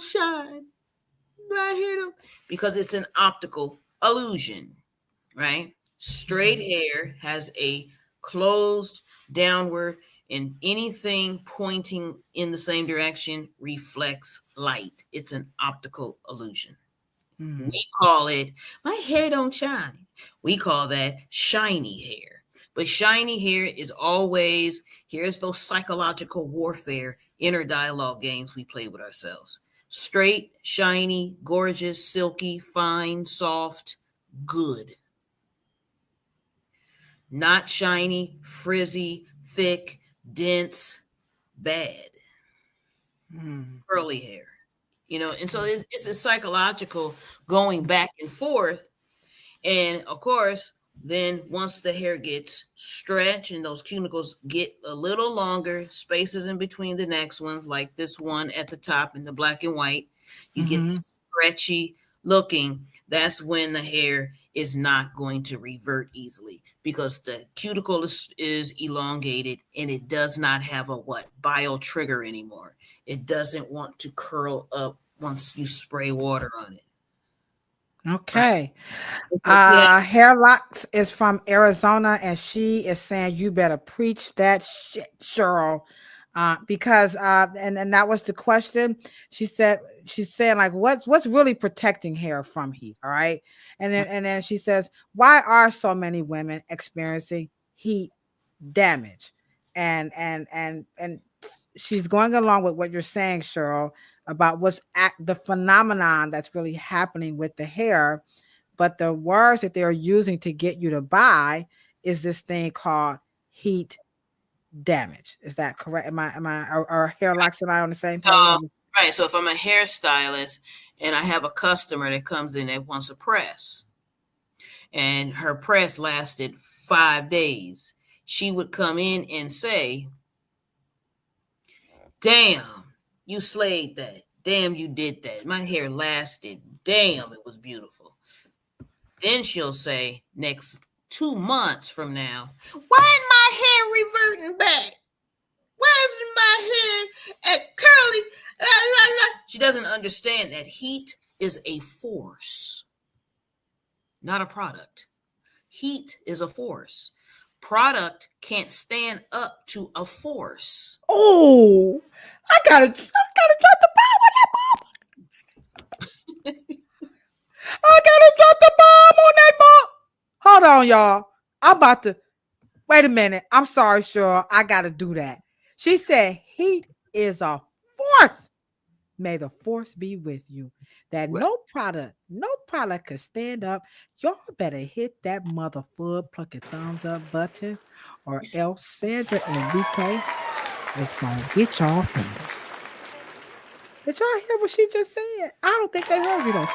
shine. Because it's an optical illusion, right? Straight hair has a closed downward, and anything pointing in the same direction reflects light. It's an optical illusion. We call it, my hair don't shine. We call that shiny hair. But shiny hair is always, here's those psychological warfare, inner dialogue games we play with ourselves. Straight, shiny, gorgeous, silky, fine, soft, good. Not shiny, frizzy, thick, dense, bad. Curly hair. And so it's a psychological going back and forth. And of course, then once the hair gets stretched and those cuticles get a little longer, spaces in between the next ones, like this one at the top in the black and white, you get the stretchy looking. That's when the hair is not going to revert easily because the cuticle is elongated and it does not have a bio trigger anymore. It doesn't want to curl up once you spray water on it. Okay. Hair Locks is from Arizona, and she is saying you better preach that shit, Cheryl. Because and that was the question. She's saying like what's really protecting hair from heat, all right? And then she says, why are so many women experiencing heat damage? And she's going along with what you're saying, Cheryl, about what's the phenomenon that's really happening with the hair. But the words that they're using to get you to buy is this thing called heat damage. Is that correct? Are Hair Locks and I on the same page? Right. So if I'm a hairstylist and I have a customer that comes in that wants a press, and her press lasted 5 days, she would come in and say, damn, you slayed that. Damn, you did that. My hair lasted. Damn, it was beautiful. Then she'll say next 2 months from now, why isn't my hair reverting back? Why isn't my hair at curly? La, la, la? She doesn't understand that heat is a force, not a product. Heat is a force. Product can't stand up to a force. Oh, I gotta drop the bomb on that bomb. I gotta drop the bomb on that bomb. Hold on, y'all. I'm about to wait a minute. I'm sorry, Cheryl. I gotta do that. She said heat is a force. May the force be with you. That no product could stand up. Y'all better hit that motherfucker pluck your thumbs up button, or else Sandra and Enrique is gonna get y'all fingers. Did y'all hear what she just said? I don't think they heard you though.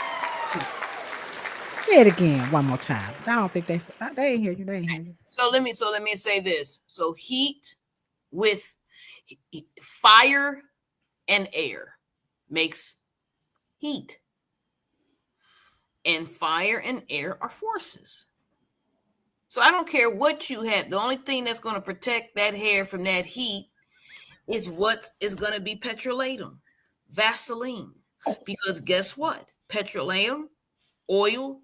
Say it again one more time. I don't think they ain't hear you. They ain't hear you. So let me say this. So heat with fire and air makes heat. And fire and air are forces. So I don't care what you have. The only thing that's going to protect that hair from that heat is what is going to be petroleum, Vaseline. Because guess what? Petroleum, oil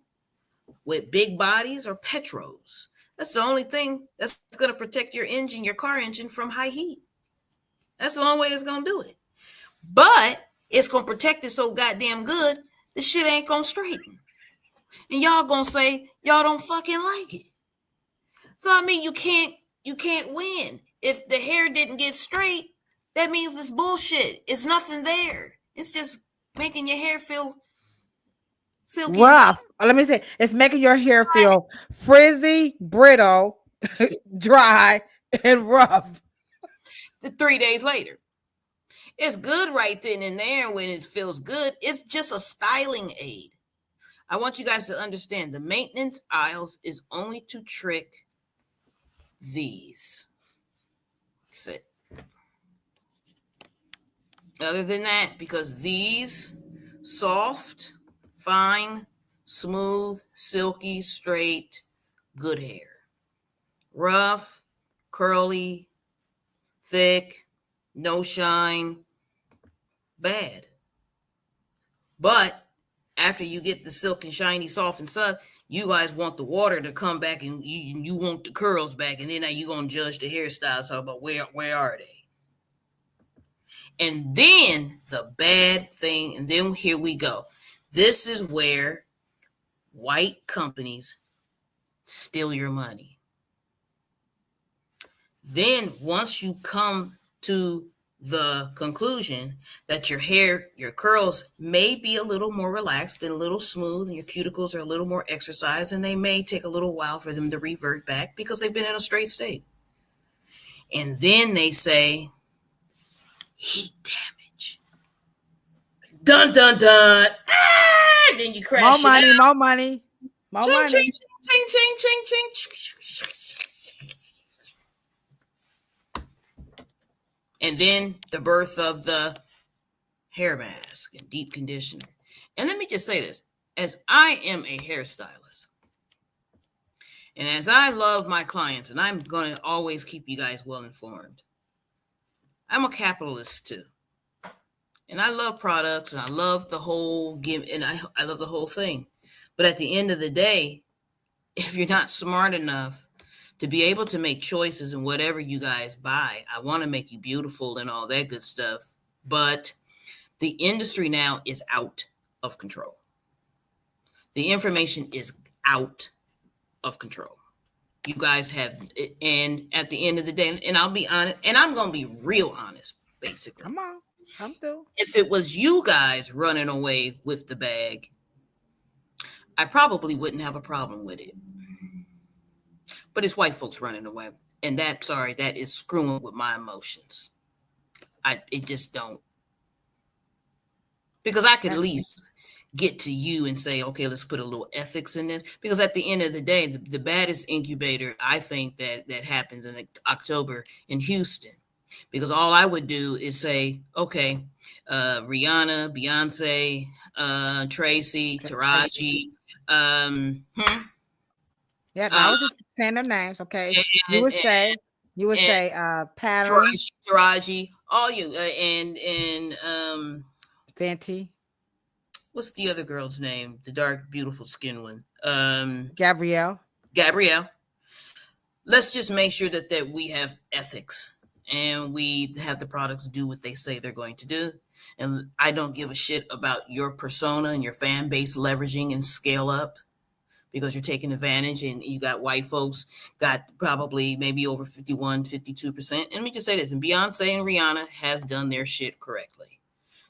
with big bodies are petros. That's the only thing that's going to protect your engine, your car engine, from high heat. That's the only way it's going to do it. But it's going to protect it so goddamn good, the shit ain't going to straighten. And y'all going to say y'all don't fucking like it. So I mean, you can't win. If the hair didn't get straight, that means it's bullshit. It's nothing there. It's just making your hair feel silky. Rough. Let me say, it's making your hair feel frizzy, brittle, dry, and rough. 3 days later. It's good right then and there when it feels good. It's just a styling aid. I want you guys to understand the maintenance aisles is only to trick these. That's it. Other than that, because these soft, fine, smooth, silky, straight, good hair. Rough, curly, thick, no shine, bad. But after you get the silk and shiny, soft and soft, you guys want the water to come back and you want the curls back, and then now you're going to judge the hairstyle. So about where are they? And then the bad thing, and then here we go. This is where white companies steal your money. Then once you come to the conclusion that your hair, your curls may be a little more relaxed and a little smooth, and your cuticles are a little more exercised, and they may take a little while for them to revert back because they've been in a straight state. And then they say, heat damage. Dun, dun, dun. Ah! Then you crash More money, it out. more money, more Ching, money. ching, ching, ching, ching, ching, ching. And then the birth of the hair mask and deep conditioner. And let me just say this, as I am a hairstylist, and as I love my clients, and I'm going to always keep you guys well informed, I'm a capitalist too. And I love products, and I love the whole give, and I love the whole thing. But at the end of the day, if you're not smart enough to be able to make choices in whatever you guys buy, I want to make you beautiful and all that good stuff. But the industry now is out of control. The information is out of control. You guys have, and at the end of the day, and I'll be honest, and I'm going to be real honest, basically. Come on, come through. If it was you guys running away with the bag, I probably wouldn't have a problem with it. But it's white folks running away. And that is screwing with my emotions. It just don't. Because I could at least get to you and say, okay, let's put a little ethics in this. Because at the end of the day, the baddest incubator, I think that happens in October in Houston. Because all I would do is say, okay, Rihanna, Beyoncé, Tracee, Taraji, Yeah, I was just saying their names, okay? You would say Pattern, Taraji, all you, and Fenty, what's the other girl's name? The dark, beautiful skin one. Gabrielle. Let's just make sure that we have ethics and we have the products do what they say they're going to do. And I don't give a shit about your persona and your fan base leveraging and scale up, because you're taking advantage, and you got white folks got probably maybe over 51, 52%. And let me just say this, and Beyonce and Rihanna has done their shit correctly.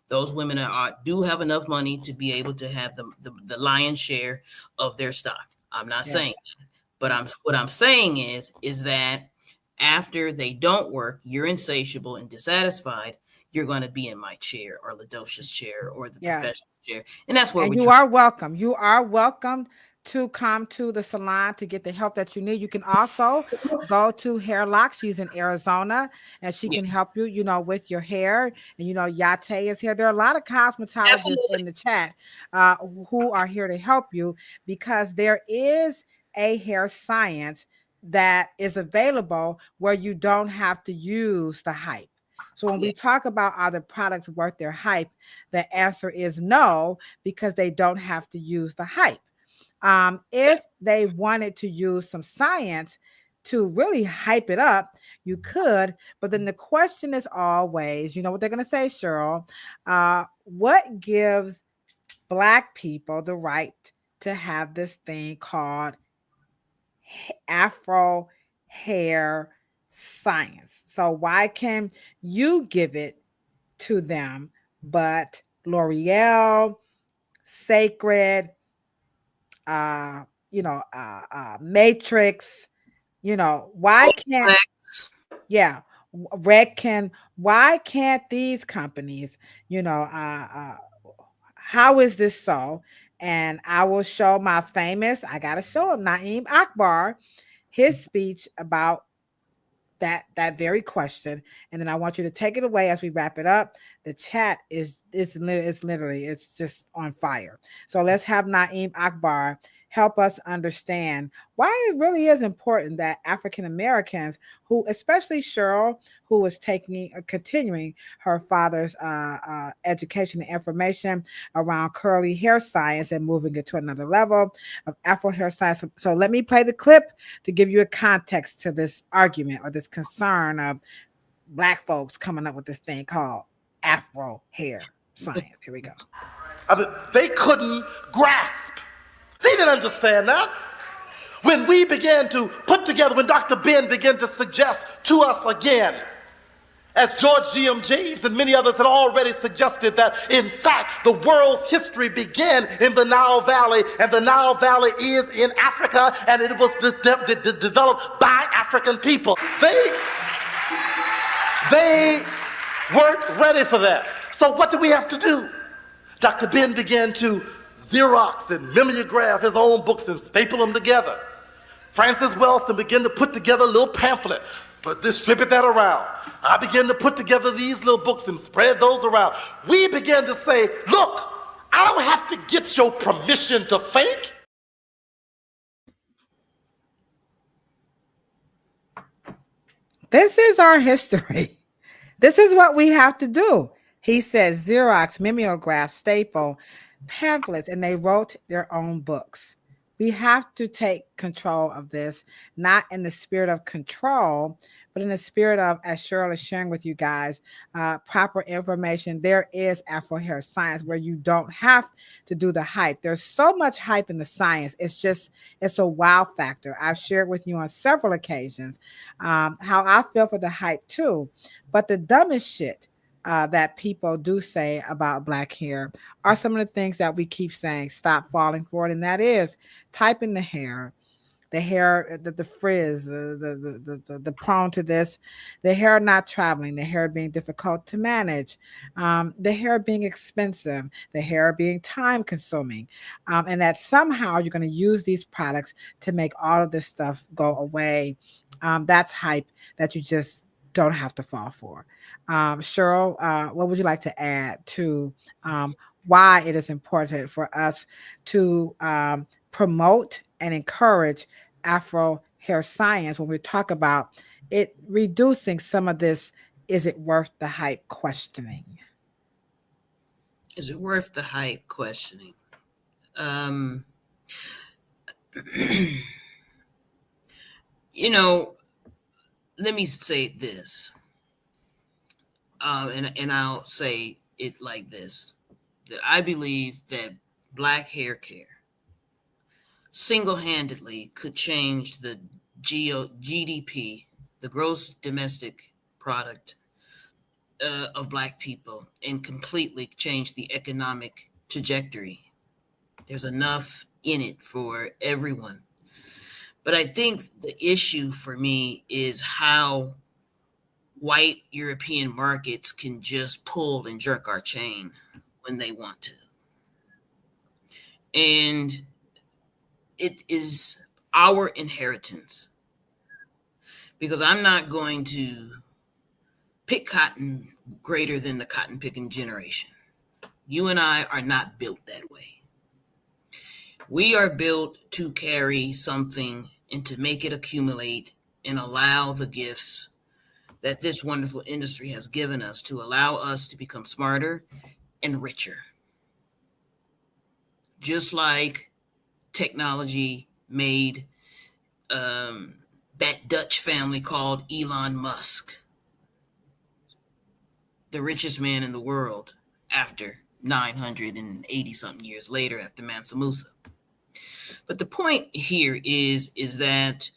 Those women do have enough money to be able to have the lion's share of their stock. I'm not saying that, but what I'm saying is that after they don't work, you're insatiable and dissatisfied, you're going to be in my chair or Ladosha's chair or the professional chair. And that's where you are welcome. You are welcome to come to the salon to get the help that you need. You can also go to Hair Lock. She's in Arizona, and she can help you, with your hair. And, Yate is here. There are a lot of cosmetologists in the chat who are here to help you, because there is a hair science that is available where you don't have to use the hype. So when we talk about, are the products worth their hype, the answer is no, because they don't have to use the hype. If they wanted to use some science to really hype it up, you could. But then the question is always, you know what they're going to say, Cheryl, what gives Black people the right to have this thing called Afro hair science? So why can you give it to them, but L'Oreal, Cecred, Matrix, why can't, Redken, why can't these companies, how is this so? And I will show I got to show him, Naeem Akbar, his speech about that very question. And then I want you to take it away as we wrap it up. The chat is literally just on fire. So let's have Naeem Akbar help us understand why it really is important that African Americans, who, especially Cheryl, who is continuing her father's education and information around curly hair science and moving it to another level of Afro hair science. So let me play the clip to give you a context to this argument or this concern of Black folks coming up with this thing called Afro hair science. Here we go. They couldn't grasp. They didn't understand that. When we began to put together, when Dr. Ben began to suggest to us again, As George G.M. James and many others had already suggested that, in fact, the world's history began in the Nile Valley, and the Nile Valley is in Africa, and it was developed by African people. They weren't ready for that. So what do we have to do? Dr. Ben began to Xerox and mimeograph his own books and staple them together. Francis Wilson began to put together a little pamphlet, but distribute that around. I began to put together these little books and spread those around. We began to say, look, I don't have to get your permission to think. This is our history. This is what we have to do. He says Xerox, mimeograph, staple, pamphlets, and they wrote their own books. We have to take control of this, not in the spirit of control, but in the spirit of, as Cheryl is sharing with you guys, proper information. There is Afro hair science where you don't have to do the hype. There's so much hype in the science. It's a wow factor. I've shared with you on several occasions how I feel for the hype too. But the dumbest shit that people do say about black hair are some of the things that we keep saying, stop falling for it. And that is typing the hair, the frizz, the prone to this, the hair not traveling, the hair being difficult to manage, the hair being expensive, the hair being time consuming, and that somehow you're going to use these products to make all of this stuff go away. That's hype that you just don't have to fall for. Cheryl, what would you like to add to why it is important for us to promote and encourage Afro hair science when we talk about it reducing some of this, is it worth the hype questioning? Is it worth the hype questioning? You know, let me say this, and I'll say it like this, that I believe that black hair care single-handedly could change the GDP, the gross domestic product of black people, and completely change the economic trajectory. There's enough in it for everyone. But I think the issue for me is how white European markets can just pull and jerk our chain when they want to. And it is our inheritance, because I'm not going to pick cotton greater than the cotton picking generation. You and I are not built that way. We are built to carry something and to make it accumulate and allow the gifts that this wonderful industry has given us to allow us to become smarter and richer. Just like technology made that Dutch family called Elon Musk the richest man in the world after 980 something years later after Mansa Musa. But the point here is that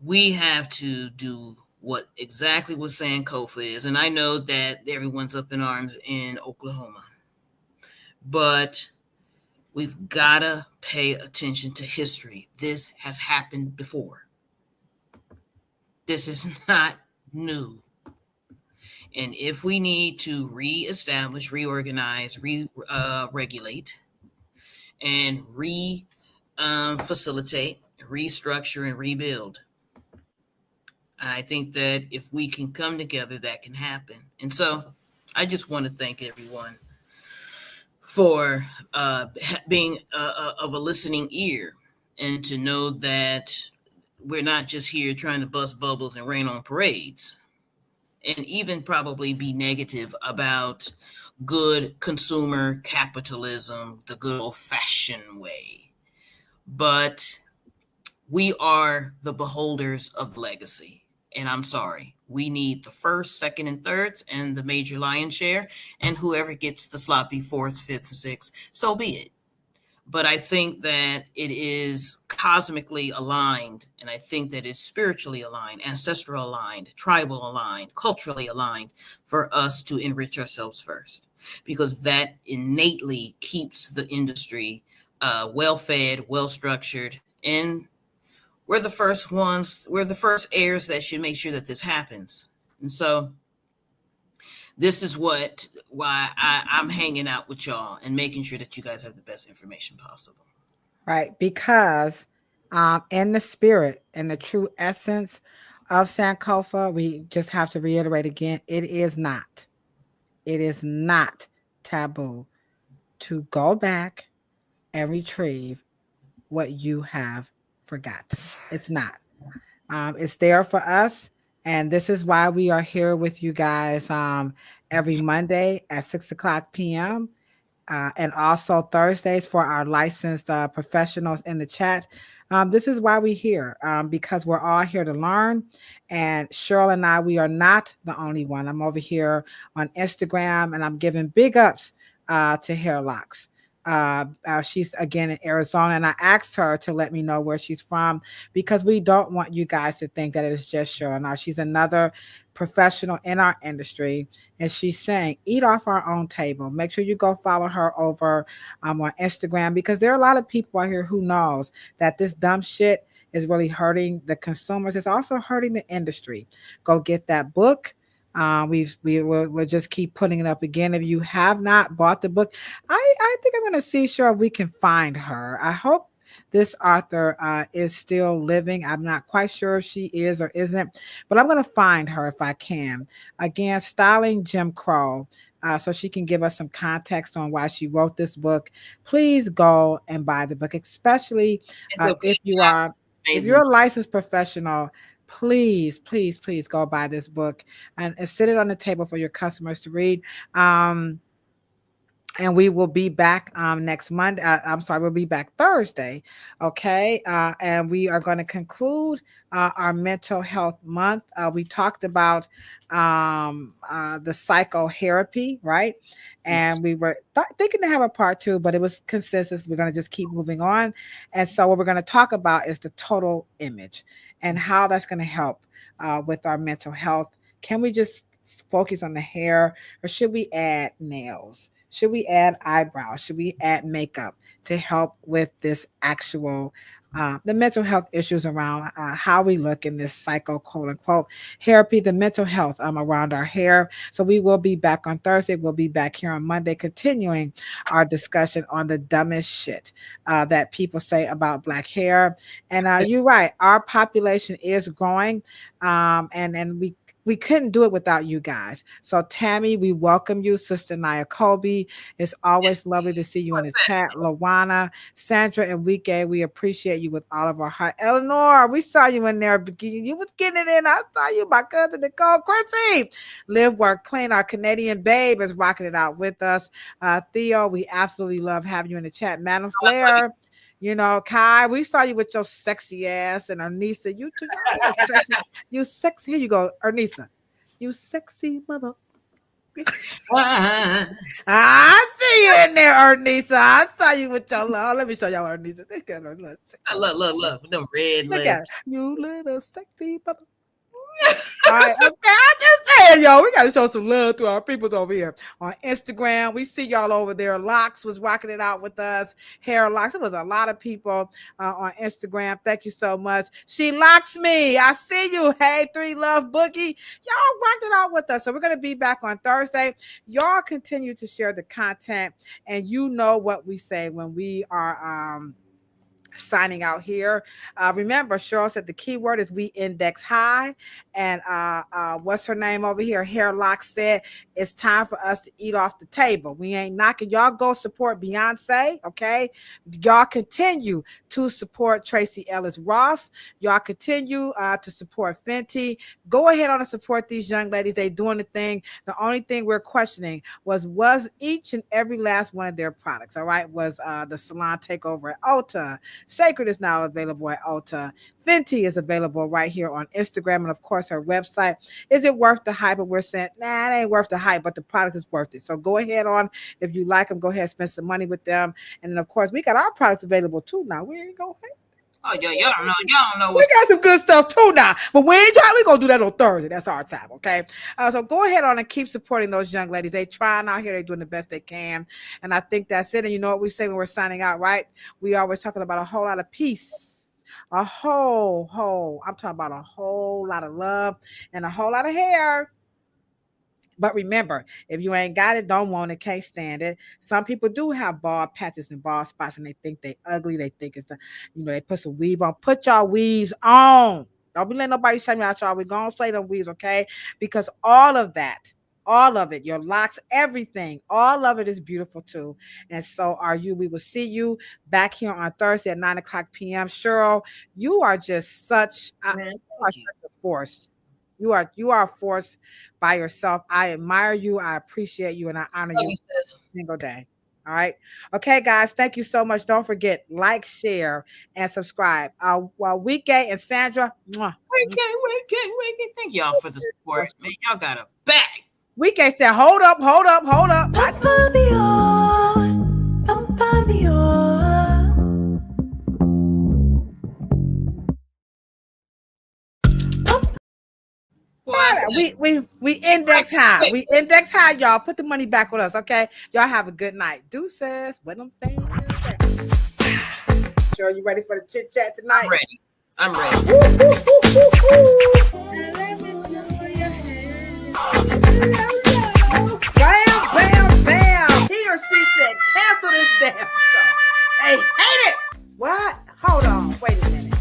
we have to do what exactly what Sankofa is. And I know that everyone's up in arms in Oklahoma, but we've got to pay attention to history. This has happened before. This is not new. And if we need to reestablish, reorganize, regulate, and facilitate, restructure, and rebuild, I think that if we can come together, that can happen. And so I just want to thank everyone for being of a listening ear, and to know that we're not just here trying to bust bubbles and rain on parades, and even probably be negative about good consumer capitalism, the good old-fashioned way. But we are the beholders of legacy. And I'm sorry, we need the first, second, and thirds, and the major lion's share, and whoever gets the sloppy fourth, fifth, and sixth, so be it. but I think that it is cosmically aligned, and I think that it's spiritually aligned, ancestral aligned, tribal aligned, culturally aligned for us to enrich ourselves first, because that innately keeps the industry well-fed, well-structured, and we're the first heirs that should make sure that this happens. And so this is why I'm hanging out with y'all and making sure that you guys have the best information possible. Right, because in the spirit and the true essence of Sankofa, we just have to reiterate again, it is not taboo to go back and retrieve what you have forgotten. It's not. It's there for us. And this is why we are here with you guys every Monday at 6:00 p.m. And also Thursdays for our licensed professionals in the chat. This is why we're here, because we're all here to learn. And Cheryl and I, we are not the only one. I'm over here on Instagram, and I'm giving big ups to Hair Locks. She's again in Arizona, and I asked her to let me know where she's from, because we don't want you guys to think that it is just Cheryl. Now, she's another professional in our industry, and she's saying, eat off our own table. Make sure you go follow her over on Instagram, because there are a lot of people out here who knows that this dumb shit is really hurting the consumers. It's also hurting the industry. Go get that book. We'll just keep putting it up again. If you have not bought the book, I think I'm going to see sure if we can find her. I hope this author is still living. I'm not quite sure if she is or isn't, but I'm going to find her if I can. Again, Styling Jim Crow, so she can give us some context on why she wrote this book. Please go and buy the book, especially if you're a licensed professional. Please go buy this book and sit it on the table for your customers to read. And we will be back next Monday. We'll be back Thursday. Okay. And we are going to conclude our mental health month. We talked about the psychotherapy, right? And we were thinking to have a part 2, but it was consensus. We're going to just keep moving on. And so what we're going to talk about is the total image and how that's going to help with our mental health. Can we just focus on the hair, or should we add nails? Should we add eyebrows? Should we add makeup to help with this actual the mental health issues around how we look in this psycho quote unquote therapy, the mental health around our hair. So we will be back on Thursday. We'll be back here on Monday, continuing our discussion on the dumbest shit that people say about Black hair. And you're right, our population is growing, and we couldn't do it without you guys. So Tammy, we welcome you. Sister Nia Colby, it's always lovely to see you in the chat. Lawana, Sandra, Enrique, we appreciate you with all of our heart. Eleanor, we saw you in there. You was getting it in. I saw you. My cousin Nicole, Chrissy, Live, Work, Clean. Our Canadian babe is rocking it out with us. Theo, we absolutely love having you in the chat. Madam Flair. You know, Kai, we saw you with your sexy ass, and Ernisa, you too. Sexy. You sexy. Here you go, Ernisa. You sexy mother. I see you in there, Ernisa. I saw you with your love. Let me show y'all Ernisa. I love them red Look lips. at her. You little sexy mother. All right, okay. I just said, yo, we got to show some love to our peoples over here on Instagram. We see y'all over there. Locks was rocking it out with us. Hair Locks. It was a lot of people on Instagram. Thank you so much. She locks me. I see you. Hey, 3 Love Boogie. Y'all rocked it out with us. So we're going to be back on Thursday. Y'all continue to share the content, and you know what we say when we are signing out here. Remember, Cheryl said the keyword is we index high. And what's her name over here? Hairlock said it's time for us to eat off the table. We ain't knocking. Y'all go support Beyonce, okay? Y'all continue to support Tracee Ellis Ross. Y'all continue to support Fenty. Go ahead on and support these young ladies. They doing the thing. The only thing we're questioning was each and every last one of their products, all right? Was the salon takeover at Ulta, Cecred is now available at Ulta. Fenty is available right here on Instagram. And of course, her website. Is it worth the hype? And we're saying, nah, it ain't worth the hype, but the product is worth it. So go ahead on. If you like them, go ahead and spend some money with them. And then, of course, we got our products available too now. We ain't going to. Oh, y'all don't know. We got some good stuff too now, but we ain't trying. We gonna do that on Thursday. That's our time, okay? So go ahead on and keep supporting those young ladies. They trying out here. They doing the best they can, and I think that's it. And you know what we say when we're signing out, right? We always talking about a whole lot of peace, a whole. I'm talking about a whole lot of love and a whole lot of hair. But remember, if you ain't got it, don't want it, can't stand it. Some people do have bald patches and bald spots, and they think they ugly. They think it's they put some weave on. Put y'all weaves on. Don't be letting nobody say me out, y'all. We're gonna play them weaves, okay? Because all of it, your locks, everything, all of it is beautiful too. And so are you. We will see you back here on Thursday at 9:00 p.m. Cheryl, you are just such a force. You are a force by yourself. I admire you. I appreciate you, and I honor you every single day. All right. Okay, guys. Thank you so much. Don't forget, like, share, and subscribe. While Weekday and Sandra. Weekday. Thank y'all for the support. Man, y'all got a back. Weekday said, hold up. We index high. We index high, y'all. Put the money back with us, okay? Y'all have a good night. Deuces. What them things? Sure, you ready for the chit chat tonight? I'm ready. Bam. He or she said, cancel this damn show. They hate it. What? Hold on. Wait a minute.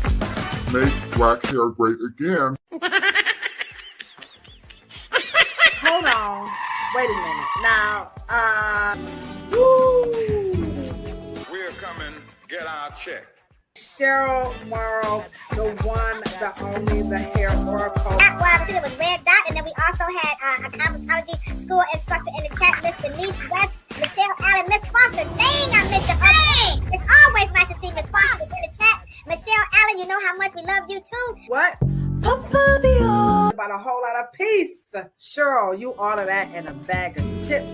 Make black hair great again. Hold on. Wait a minute. Now, We're coming get our check. Cheryl, Morrow, the one, the only, the hair oracle. It was Red Dot, and then we also had a cosmetology school instructor in the chat, Miss Denise West, Michelle Allen, Miss Foster. Dang, I missed her. Dang! It's always nice to see Miss Foster in the chat. Michelle Allen, you know how much we love you too. What? About a whole lot of peace. Cheryl, you order that in a bag of chips.